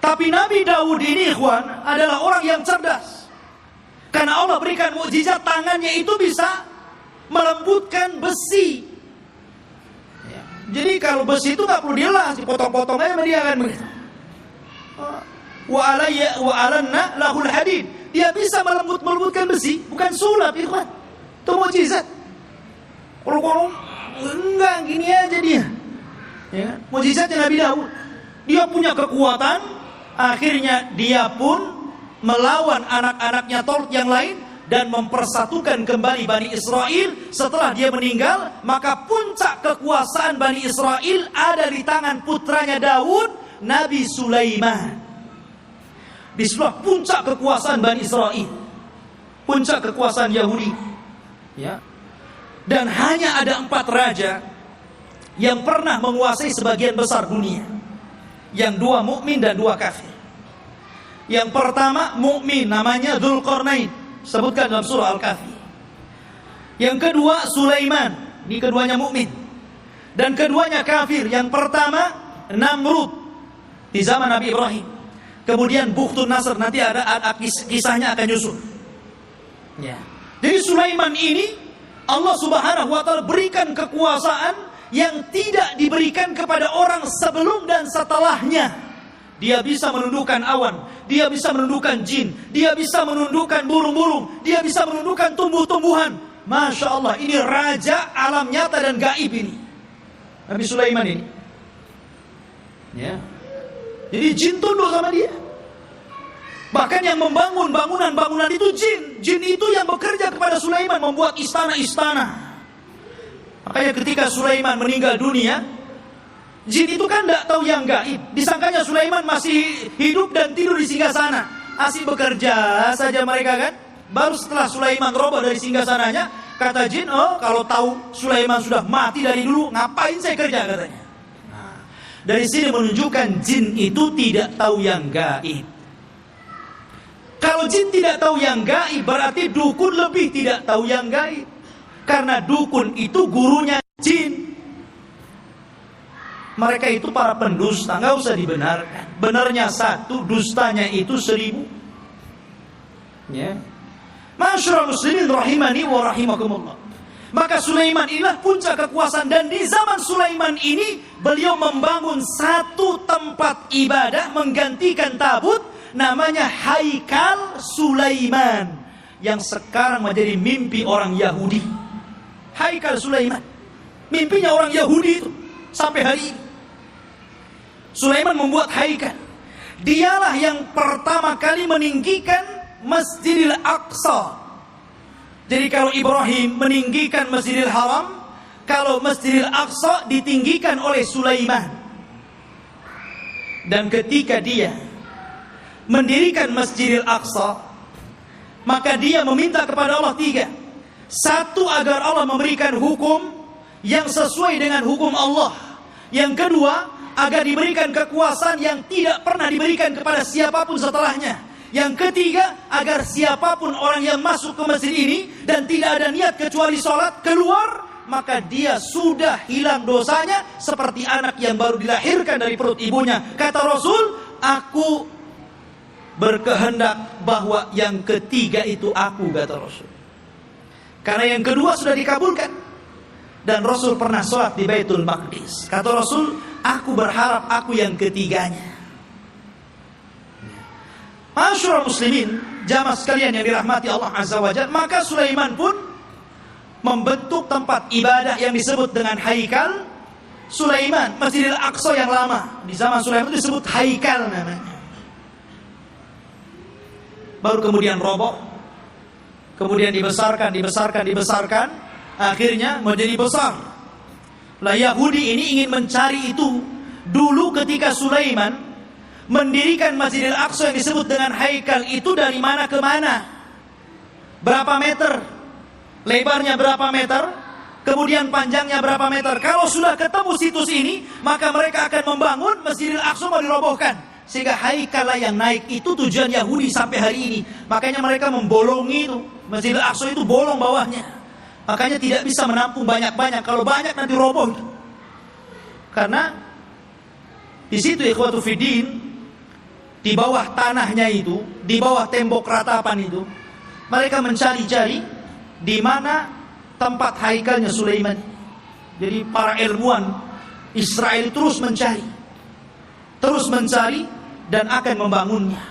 Tapi Nabi Daud ini ikhwan adalah orang yang cerdas. Karena Allah berikan mukjizat, tangannya itu bisa melembutkan besi. Ya. Jadi kalau besi itu nggak perlu dilas, dipotong-potong aja sama dia kan begitu. Wa alanna lahul hadid. Dia bisa melembutkan besi, bukan sulap ikhwan. Itu mukjizat. Kalau enggak gini aja dia. Ya, mukjizatnya Nabi Daud. Dia punya kekuatan, akhirnya dia pun melawan anak-anaknya Tolut yang lain dan mempersatukan kembali Bani Israel. Setelah dia meninggal, maka puncak kekuasaan Bani Israel ada di tangan putranya Daud, Nabi Sulaiman. Disitulah puncak kekuasaan Bani Israel, puncak kekuasaan Yahudi. Ya. Dan hanya ada 4 raja yang pernah menguasai sebagian besar dunia. Yang 2 mukmin dan 2 kafir. Yang pertama mukmin, namanya Dzulqarnain, sebutkan dalam surah Al-Kahfi. Yang kedua Sulaiman, ini keduanya mukmin. Dan keduanya kafir. Yang pertama Namrud di zaman Nabi Ibrahim. Kemudian Bukhtun Nasr, nanti ada kisahnya akan nyusul. Ya. Jadi Sulaiman ini Allah Subhanahu wa taala berikan kekuasaan yang tidak diberikan kepada orang sebelum dan setelahnya. Dia bisa menundukkan awan, dia bisa menundukkan jin, dia bisa menundukkan burung-burung, dia bisa menundukkan tumbuh-tumbuhan. Masya Allah, ini raja alam nyata dan gaib ini, Nabi Sulaiman ini. Ya. Jadi jin tunduk sama dia. Bahkan yang membangun bangunan-bangunan itu jin. Jin itu yang bekerja kepada Sulaiman, membuat istana-istana. Makanya ketika Sulaiman meninggal dunia, jin itu kan tidak tahu yang gaib. Disangkanya Sulaiman masih hidup dan tidur di singgasana. Asik bekerja saja mereka kan. Baru setelah Sulaiman roboh dari singgasananya, kata jin, oh kalau tahu Sulaiman sudah mati dari dulu, ngapain saya kerja, katanya. Nah, dari sini menunjukkan jin itu tidak tahu yang gaib. Kalau jin tidak tahu yang gaib, berarti dukun lebih tidak tahu yang gaib. Karena dukun itu gurunya jin. Mereka itu para pendusta, nggak usah dibenarkan. Benarnya satu, dustanya itu 1000. Ya. Masyarul muslimin rahimani wa rahimakumullah. Maka Sulaiman inilah puncak kekuasaan. Dan di zaman Sulaiman ini beliau membangun satu tempat ibadah menggantikan tabut, namanya Haikal Sulaiman, yang sekarang menjadi mimpi orang Yahudi. Haikal Sulaiman, mimpinya orang Yahudi itu sampai hari ini. Sulaiman membuat haikal. Dialah yang pertama kali meninggikan Masjidil Aqsa. Jadi kalau Ibrahim meninggikan Masjidil Haram, kalau Masjidil Aqsa ditinggikan oleh Sulaiman. Dan ketika dia mendirikan Masjidil Aqsa, maka dia meminta kepada Allah 3. Satu, agar Allah memberikan hukum yang sesuai dengan hukum Allah. Yang kedua, agar diberikan kekuasaan yang tidak pernah diberikan kepada siapapun setelahnya. Yang ketiga, agar siapapun orang yang masuk ke masjid ini dan tidak ada niat kecuali sholat, keluar, maka dia sudah hilang dosanya seperti anak yang baru dilahirkan dari perut ibunya. Kata Rasul, aku berkehendak bahwa yang ketiga itu aku, kata Rasul. Karena yang kedua sudah dikabulkan. Dan Rasul pernah sholat di Baitul Maqdis. Kata Rasul, aku berharap aku yang ketiganya. Masyarul muslimin, jamaah sekalian yang dirahmati Allah Azza wa Jalla, maka Sulaiman pun membentuk tempat ibadah yang disebut dengan Haikal Sulaiman, Masjidil Aqsa yang lama. Di zaman Sulaiman itu disebut Haikal namanya. Baru kemudian roboh, kemudian dibesarkan, akhirnya menjadi besar. Lah Yahudi ini ingin mencari itu. Dulu ketika Sulaiman mendirikan Masjidil Aqsa yang disebut dengan Haikal itu, dari mana ke mana? Berapa meter? Lebarnya berapa meter? Kemudian panjangnya berapa meter? Kalau sudah ketemu situs ini, maka mereka akan membangun Masjidil Aqsa mau dirobohkan. Sehingga Haikal yang naik itu tujuan Yahudi sampai hari ini. Makanya mereka membolongi itu. Masjidil Aqsa itu bolong bawahnya. Makanya tidak bisa menampung banyak-banyak. Kalau banyak nanti roboh itu. Karena di situ ikhwatu fiddin, di bawah tanahnya itu, di bawah tembok ratapan itu, mereka mencari-cari di mana tempat haikalnya Sulaiman. Jadi para ilmuwan Israel terus mencari dan akan membangunnya.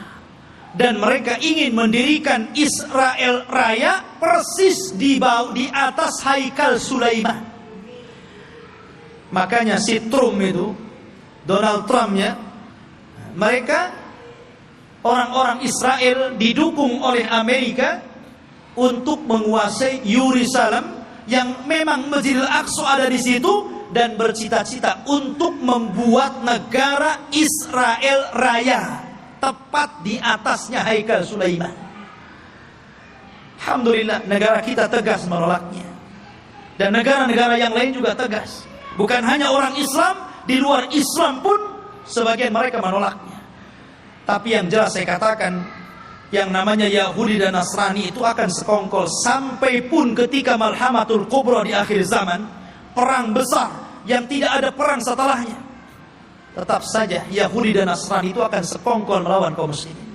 Dan mereka ingin mendirikan Israel Raya persis di atas haikal Sulaiman. Makanya si Trump itu, Donald Trump ya, mereka orang-orang Israel didukung oleh Amerika untuk menguasai Yerusalem yang memang Masjidil Aqsa ada di situ, dan bercita-cita untuk membuat negara Israel Raya tepat di atasnya haikal Sulaiman. Alhamdulillah negara kita tegas menolaknya, dan negara-negara yang lain juga tegas. Bukan hanya orang Islam, di luar Islam pun sebagian mereka menolaknya. Tapi yang jelas saya katakan, yang namanya Yahudi dan Nasrani itu akan sekongkol sampai pun ketika Malhamatul Kubra di akhir zaman, perang besar yang tidak ada perang setelahnya, tetap saja Yahudi dan Nasrani itu akan sekongkol melawan kaum muslimin.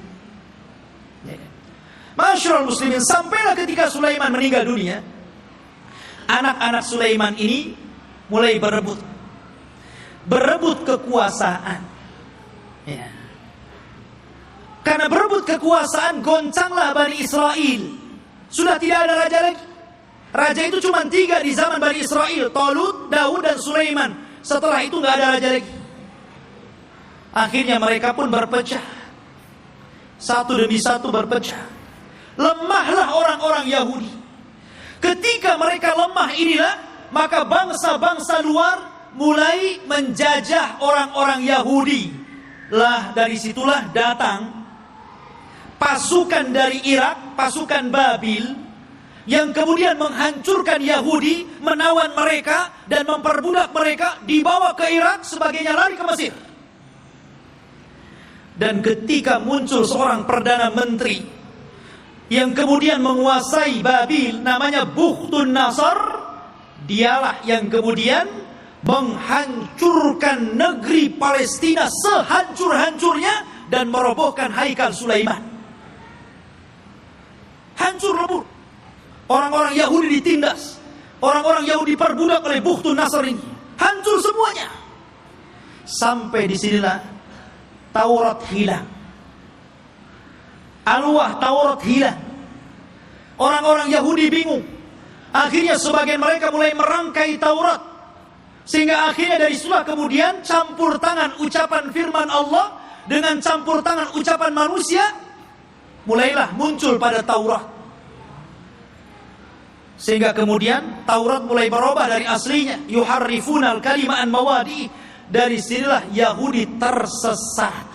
Masyarul muslimin, sampailah ketika Sulaiman meninggal dunia, anak-anak Sulaiman ini mulai berebut kekuasaan. Ya. Karena berebut kekuasaan, goncanglah Bani Israel. Sudah tidak ada raja lagi. Raja itu cuma 3 di zaman Bani Israel, Talut, Daud, dan Sulaiman. Setelah itu nggak ada raja lagi. Akhirnya mereka pun berpecah, satu demi satu berpecah. Lemahlah orang-orang Yahudi. Ketika mereka lemah inilah, maka bangsa-bangsa luar mulai menjajah orang-orang Yahudi. Lah dari situlah datang pasukan dari Irak, pasukan Babil, yang kemudian menghancurkan Yahudi, menawan mereka dan memperbudak mereka, dibawa ke Irak, sebagainya lari ke Mesir. Dan ketika muncul seorang perdana menteri yang kemudian menguasai Babil, namanya Bukhtun Nasr, dialah yang kemudian menghancurkan negeri Palestina sehancur-hancurnya dan merobohkan haikal Sulaiman. Hancur lebur. Orang-orang Yahudi ditindas, orang-orang Yahudi diperbudak oleh Bukhtun Nasr ini. Hancur semuanya. Sampai disinilah Taurat hilang. Alwah Taurat hilang. Orang-orang Yahudi bingung. Akhirnya sebagian mereka mulai merangkai Taurat, sehingga akhirnya dari situlah kemudian campur tangan ucapan firman Allah dengan campur tangan ucapan manusia, mulailah muncul pada Taurat. Sehingga kemudian Taurat mulai berubah dari aslinya, yuharrifunal kalima an mawadi. Dari sinilah Yahudi tersesat.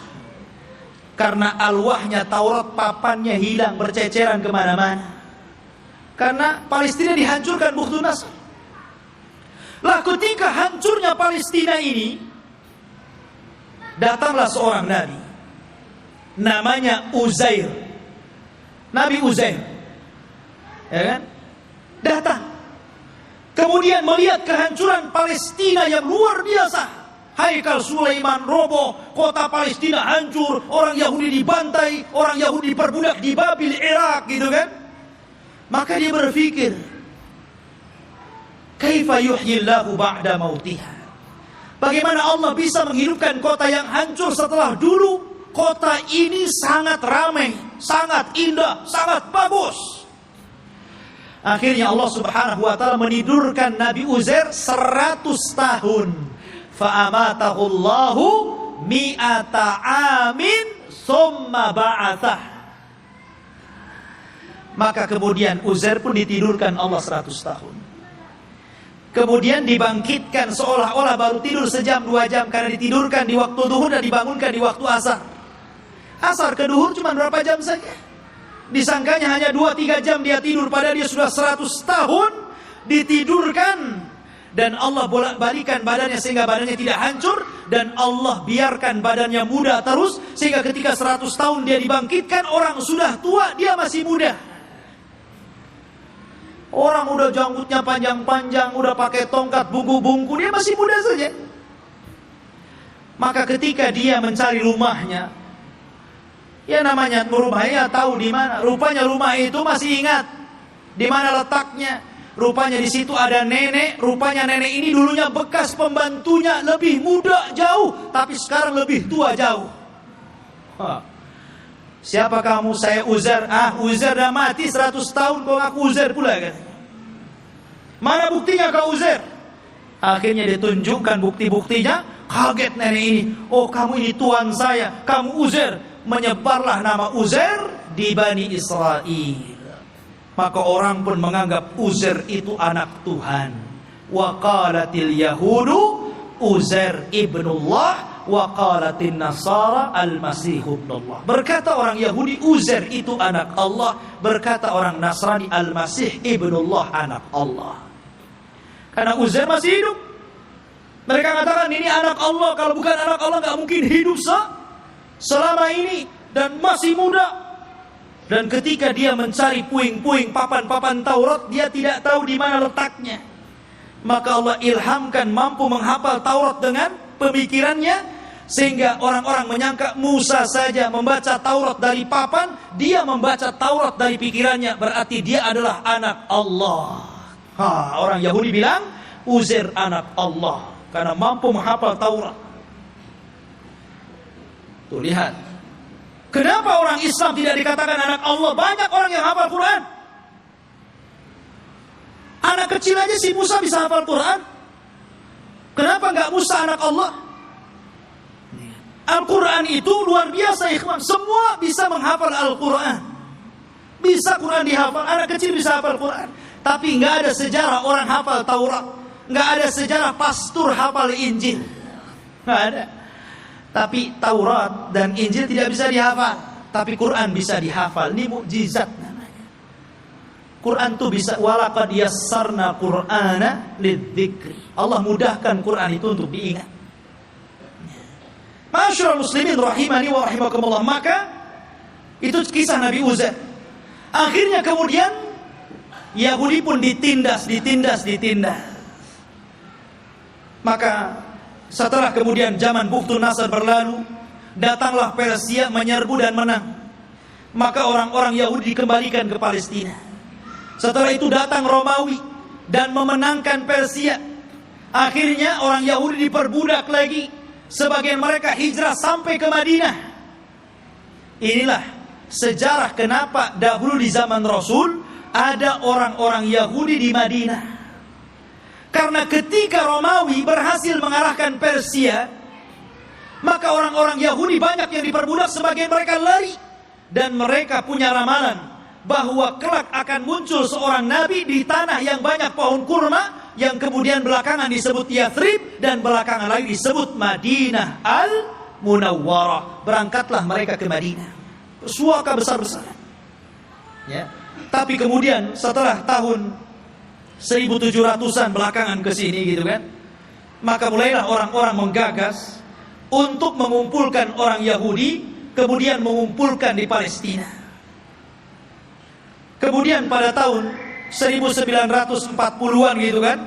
Karena alwahnya Taurat, papannya hilang, berceceran kemana-mana. Karena Palestina dihancurkan Bukhtun Nasr. Lah ketika hancurnya Palestina ini, datanglah seorang nabi, namanya Uzair. Nabi Uzair, ya kan? Datang, kemudian melihat kehancuran Palestina yang luar biasa. Haikal Sulaiman roboh, kota Palestina hancur, orang Yahudi dibantai, orang Yahudi diperbudak di Babil, Irak, gitu kan? Maka dia berpikir, kaifa yuhyillahu ba'da mautiha? Bagaimana Allah bisa menghidupkan kota yang hancur setelah dulu kota ini sangat ramai, sangat indah, sangat bagus? Akhirnya Allah Subhanahu wa taala menidurkan Nabi Uzair 100 tahun. Fa'amatahu Allahu mi'ata amin summa ba'athah. Maka kemudian Uzair pun ditidurkan Allah 100 tahun. Kemudian dibangkitkan seolah-olah baru tidur sejam 2 jam, karena ditidurkan di waktu duhur dan dibangunkan di waktu asar. Asar ke duhur cuma berapa jam saja. Disangkanya hanya 2-3 jam dia tidur, padahal dia sudah 100 tahun ditidurkan. Dan Allah bolak-balikan badannya sehingga badannya tidak hancur, dan Allah biarkan badannya muda terus, sehingga ketika 100 tahun dia dibangkitkan, orang sudah tua, dia masih muda. Orang udah janggutnya panjang-panjang, udah pakai tongkat bungku-bungku, dia masih muda saja. Maka ketika dia mencari rumahnya, ya namanya rumahnya tahu di mana. Rupanya rumah itu masih ingat di mana letaknya. Rupanya di situ ada nenek. Rupanya nenek ini dulunya bekas pembantunya, lebih muda jauh, tapi sekarang lebih tua jauh. Siapa kamu? Saya Uzair. Uzair dah mati 100 tahun, kau ngaku Uzair pula kan? Mana buktinya kau Uzair? Akhirnya ditunjukkan bukti-buktinya. Kaget nenek ini. Oh, kamu ini tuan saya, kamu Uzair. Menyebarlah nama Uzair di Bani Israel. Maka orang pun menganggap Uzair itu anak Tuhan. Wa qalatil yahudu Uzair ibnullah wa qalatin nasara al-masih ibnullah. Berkata orang Yahudi Uzair itu anak Allah, berkata orang Nasrani al-masih ibnullah, anak Allah. Karena Uzair masih hidup. Mereka katakan ini anak Allah, kalau bukan anak Allah gak mungkin hidup selama ini, dan masih muda. Dan ketika dia mencari puing-puing papan-papan Taurat, dia tidak tahu di mana letaknya. maka Allah ilhamkan mampu menghafal Taurat dengan pemikirannya, sehingga orang-orang menyangka Musa saja membaca Taurat dari papan, dia membaca Taurat dari pikirannya, berarti dia adalah anak Allah. Orang Yahudi bilang Uzair anak Allah karena mampu menghafal Taurat. Tuh lihat, kenapa orang Islam tidak dikatakan anak Allah? Banyak orang yang hafal Quran. Anak kecil aja si Musa bisa hafal Quran. Kenapa nggak Musa anak Allah? Al-Quran itu luar biasa ikhwan. Semua bisa menghafal Al-Quran. Bisa Quran dihafal. Anak kecil bisa hafal Quran. Tapi nggak ada sejarah orang hafal Taurat. Nggak ada sejarah pastor hafal Injil. Nggak ada. Tapi Taurat dan Injil tidak bisa dihafal. Tapi Quran bisa dihafal. Ini mukjizat namanya. Quran itu bisa, walaqad yassarna Qur'ana lidzikri. Allah mudahkan Quran itu untuk diingat. Ma'asyiral muslimin rahimani wa rahimakumullah. Maka itu kisah Nabi Uzair. Akhirnya kemudian Yahudi pun ditindas. Maka setelah kemudian zaman Bukhtun Nasr berlalu, datanglah Persia menyerbu dan menang. Maka orang-orang Yahudi dikembalikan ke Palestina. Setelah itu datang Romawi dan memenangkan Persia. Akhirnya orang Yahudi diperbudak lagi. Sebagian mereka hijrah sampai ke Madinah. Inilah sejarah kenapa dahulu di zaman Rasul ada orang-orang Yahudi di Madinah. Karena ketika Romawi berhasil mengalahkan Persia, maka orang-orang Yahudi banyak yang diperbudak, sebagian mereka lari. Dan mereka punya ramalan bahwa kelak akan muncul seorang nabi di tanah yang banyak pohon kurma, yang kemudian belakangan disebut Yathrib dan belakangan lagi disebut Madinah Al-Munawwarah. Berangkatlah mereka ke Madinah, suaka besar-besaran. Ya. Tapi kemudian setelah tahun 1700-an belakangan ke sini gitu kan, maka mulailah orang-orang menggagas untuk mengumpulkan orang Yahudi, kemudian mengumpulkan di Palestina. Kemudian pada tahun 1940-an gitu kan,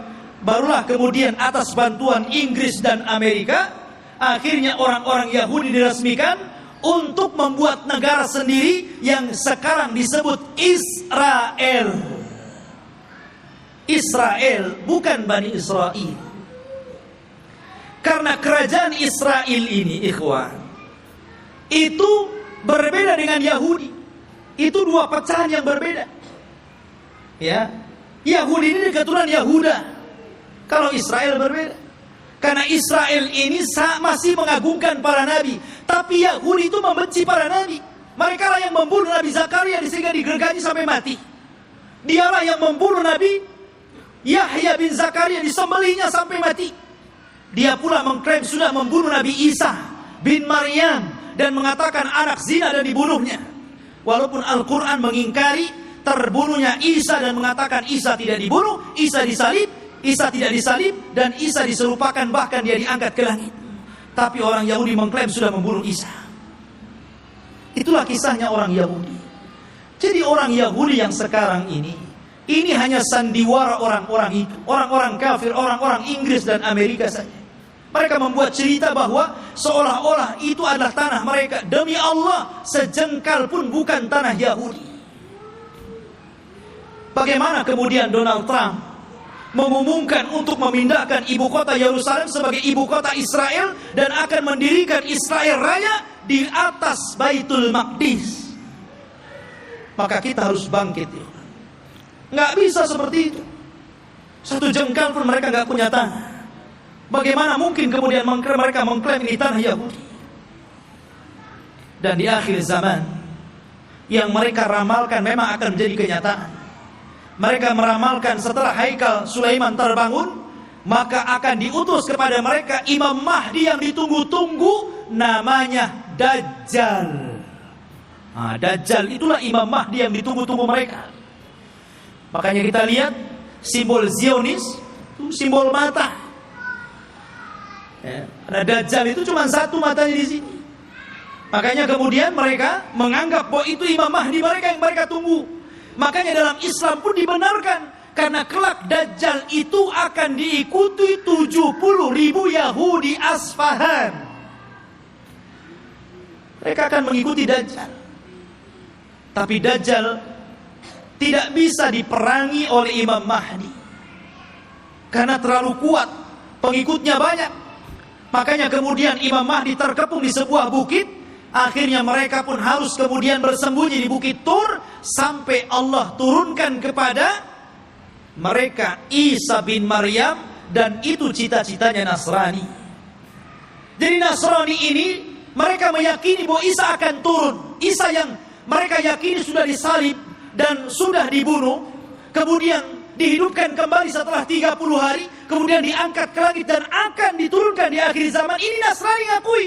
barulah kemudian atas bantuan Inggris dan Amerika, akhirnya orang-orang Yahudi diresmikan untuk membuat negara sendiri yang sekarang disebut Israel. Israel, bukan Bani Israel. Karena kerajaan Israel ini, ikhwan, itu berbeda dengan Yahudi. Itu dua pecahan yang berbeda. Ya, Yahudi ini keturunan Yahuda. Kalau Israel berbeda. Karena Israel ini masih mengagungkan para nabi, tapi Yahudi itu membenci para nabi. Mereka lah yang membunuh Nabi Zakaria sehingga digergaji sampai mati. Dialah yang membunuh Nabi Yahya bin Zakaria, disembelihnya sampai mati. Dia pula mengklaim sudah membunuh Nabi Isa bin Maryam dan mengatakan anak zina dan dibunuhnya. Walaupun Al-Quran mengingkari terbunuhnya Isa dan mengatakan Isa tidak dibunuh, Isa disalib, Isa tidak disalib, dan Isa diserupakan, bahkan dia diangkat ke langit. Tapi orang Yahudi mengklaim sudah membunuh Isa. Itulah kisahnya orang Yahudi. Jadi orang Yahudi yang sekarang ini hanya sandiwara orang-orang itu, orang-orang kafir, orang-orang Inggris dan Amerika saja. Mereka membuat cerita bahwa seolah-olah itu adalah tanah mereka. Demi Allah, sejengkal pun bukan tanah Yahudi. Bagaimana kemudian Donald Trump mengumumkan untuk memindahkan ibu kota Yerusalem sebagai ibu kota Israel dan akan mendirikan Israel Raya di atas Baitul Maqdis? Maka kita harus bangkit. Nggak bisa seperti itu. Satu jengkal pun mereka nggak punya tanah. Bagaimana mungkin kemudian mereka mengklaim ini tanah Yahudi? Dan di akhir zaman, yang mereka ramalkan memang akan menjadi kenyataan. Mereka meramalkan setelah Haikal Sulaiman terbangun, maka akan diutus kepada mereka Imam Mahdi yang ditunggu-tunggu, namanya Dajjal. Dajjal itulah Imam Mahdi yang ditunggu-tunggu mereka. Makanya kita lihat simbol Zionis itu simbol mata. Ya, ada Dajjal itu cuma satu matanya di sini. Makanya kemudian mereka menganggap bahwa itu Imam Mahdi mereka yang mereka tunggu. Makanya dalam Islam pun dibenarkan Karena kelak Dajjal itu akan diikuti 70.000 Yahudi Asfahan. Mereka akan mengikuti Dajjal. Tapi Dajjal tidak bisa diperangi oleh Imam Mahdi, karena terlalu kuat, pengikutnya banyak. Makanya kemudian Imam Mahdi terkepung di sebuah bukit. Akhirnya mereka pun harus kemudian bersembunyi di bukit Tur, sampai Allah turunkan kepada mereka Isa bin Maryam, dan itu cita-citanya Nasrani. Jadi Nasrani ini mereka meyakini bahwa Isa akan turun. Isa yang mereka yakini sudah disalib dan sudah dibunuh, kemudian dihidupkan kembali setelah 30 hari, kemudian diangkat ke langit dan akan diturunkan di akhir zaman. Ini Nasrani ngakui.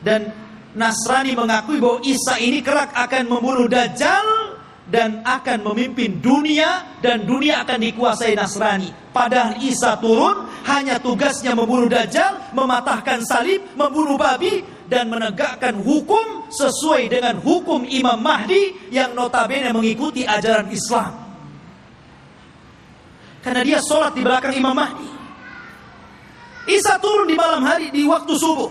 Dan Nasrani mengakui bahwa Isa ini kelak akan membunuh Dajjal dan akan memimpin dunia, dan dunia akan dikuasai Nasrani. Padahal Isa turun, hanya tugasnya membunuh Dajjal, mematahkan salib, membunuh babi, dan menegakkan hukum sesuai dengan hukum Imam Mahdi yang notabene mengikuti ajaran Islam. Karena dia sholat di belakang Imam Mahdi. Isa turun di malam hari di waktu subuh.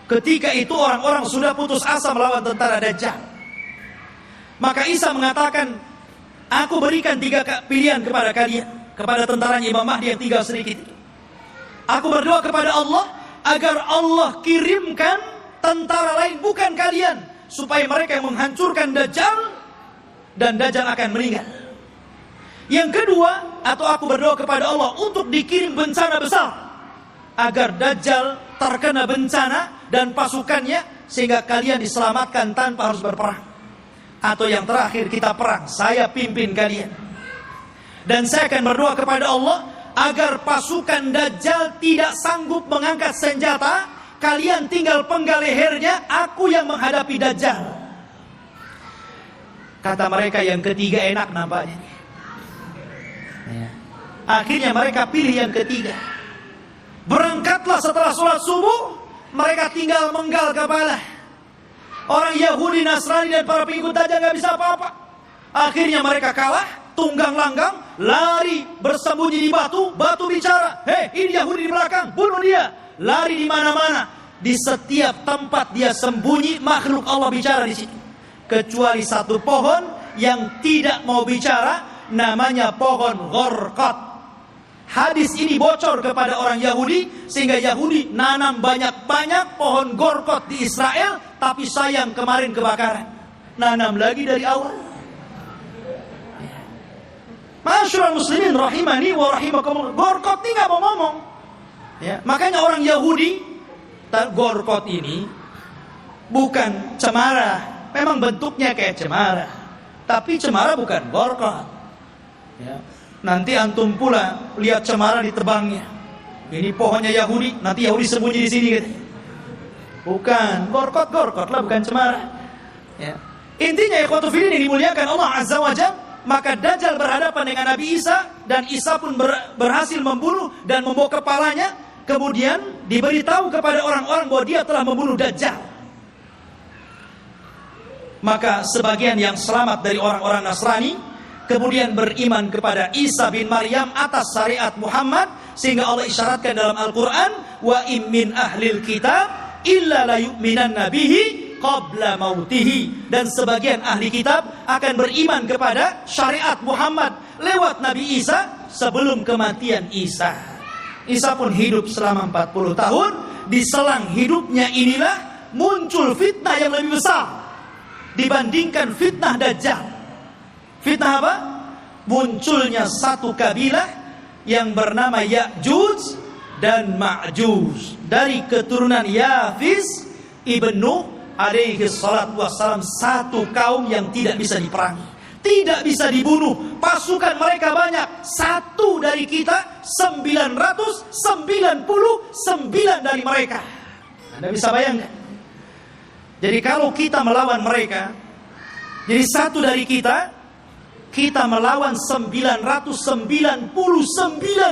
Ketika itu orang-orang sudah putus asa melawan tentara Dajjal. Maka Isa mengatakan, aku berikan 3 pilihan kepada kalian, kepada tentara Imam Mahdi yang tinggal sedikit. Aku berdoa kepada Allah agar Allah kirimkan tentara lain bukan kalian, supaya mereka yang menghancurkan Dajjal, dan Dajjal akan meninggal. Yang kedua, atau aku berdoa kepada Allah untuk dikirim bencana besar, agar Dajjal terkena bencana dan pasukannya, sehingga kalian diselamatkan tanpa harus berperang. Atau yang terakhir, kita perang, saya pimpin kalian. Dan saya akan berdoa kepada Allah agar pasukan Dajjal tidak sanggup mengangkat senjata, kalian tinggal penggal lehernya, aku yang menghadapi Dajjal. Kata mereka yang ketiga enak nampaknya. Akhirnya mereka pilih yang ketiga. Berangkatlah setelah sholat subuh, mereka tinggal menggal kepala. Orang Yahudi, Nasrani, dan para pengikut Dajjal gak bisa apa-apa. Akhirnya mereka kalah, tunggang langgang, lari bersembunyi di batu. Batu bicara, hei ini Yahudi di belakang, bunuh dia. Lari di mana-mana, di setiap tempat dia sembunyi, makhluk Allah bicara di situ. Kecuali satu pohon yang tidak mau bicara, namanya pohon Gharqad. Hadis ini bocor kepada orang Yahudi, sehingga Yahudi nanam banyak-banyak pohon Gharqad di Israel. Tapi sayang kemarin kebakaran, nanam lagi dari awal. Masyaallah muslimin rahimani wa rahimakumullah. Gharqad ini gak mau ngomong. Ya, makanya orang Yahudi, Gharqad ini bukan cemara. Memang bentuknya kayak cemara, tapi cemara bukan Gharqad. Ya. Nanti antum pula lihat cemara di tebangnya. Ini pohonnya Yahudi, nanti Yahudi sembunyi di sini gitu. Bukan, Gharqad lah, bukan cemara. Ya. Intinya ikhwatu fillah yang dimuliakan Allah Azza wa Jalla, maka Dajjal berhadapan dengan Nabi Isa, dan Isa pun berhasil membunuh dan membawa kepalanya. Kemudian diberitahu kepada orang-orang bahwa dia telah membunuh Dajjal. Maka sebagian yang selamat dari orang-orang Nasrani kemudian beriman kepada Isa bin Maryam atas syariat Muhammad, sehingga Allah isyaratkan dalam Al-Quran, wa im min ahlil kitab illa la yu'minanna bihi qabla mautihi. Dan sebagian ahli kitab akan beriman kepada syariat Muhammad lewat Nabi Isa sebelum kematian Isa. Isa pun hidup selama 40 tahun. Di selang hidupnya inilah muncul fitnah yang lebih besar dibandingkan fitnah Dajjal. Fitnah apa? Munculnya satu kabilah yang bernama Ya'juj dan Ma'juj, dari keturunan Yafis ibn Nuh alaihi salatu wassalam. Satu kaum yang tidak bisa diperangi, tidak bisa dibunuh. Pasukan mereka banyak, satu dari kita 999 dari mereka. Anda bisa bayangkan? Jadi kalau kita melawan mereka, jadi satu dari kita melawan 999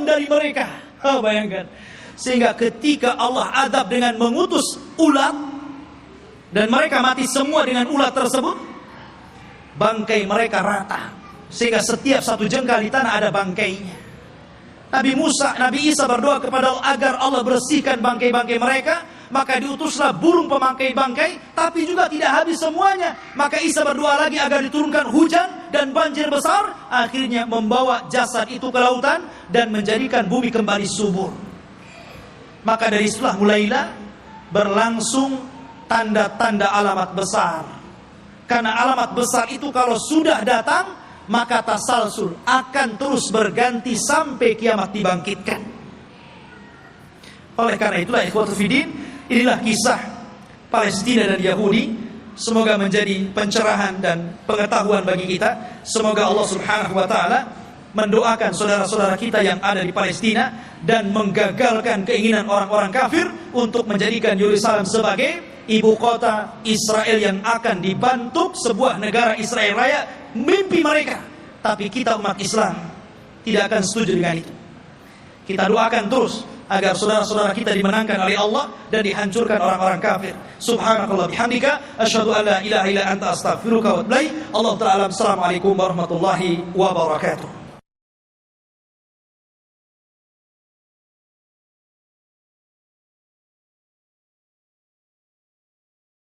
dari mereka. Bayangkan. Sehingga ketika Allah adab dengan mengutus ulat, dan mereka mati semua dengan ulat tersebut, bangkai mereka rata. sehingga setiap satu jengkal di tanah ada bangkainya. Nabi Isa berdoa kepada Allah agar Allah bersihkan bangkai-bangkai mereka, maka diutuslah burung pemangkai bangkai, tapi juga tidak habis semuanya. Maka Isa berdoa lagi agar diturunkan hujan dan banjir besar, akhirnya membawa jasad itu ke lautan dan menjadikan bumi kembali subur. Maka dari itulah mulailah berlangsung tanda-tanda alamat besar. Karena alamat besar itu kalau sudah datang, maka tasalsul akan terus berganti sampai kiamat dibangkitkan. Oleh karena itulah ikhwatul fiddin, inilah kisah Palestina dan Yahudi. Semoga menjadi pencerahan dan pengetahuan bagi kita. Semoga Allah Subhanahu wa taala mendoakan saudara-saudara kita yang ada di Palestina dan menggagalkan keinginan orang-orang kafir untuk menjadikan Yerusalem sebagai ibu kota Israel yang akan dibentuk sebuah negara Israel Raya. Mimpi mereka, tapi kita umat Islam tidak akan setuju dengan itu. Kita doakan terus agar saudara-saudara kita dimenangkan oleh Allah dan dihancurkan orang-orang kafir. Subhanakallah bihamdika asyhadu an la ilaha illa anta astaghfiruka wa atubu ilaik. Allah taala. Assalamualaikum warahmatullahi wabarakatuh.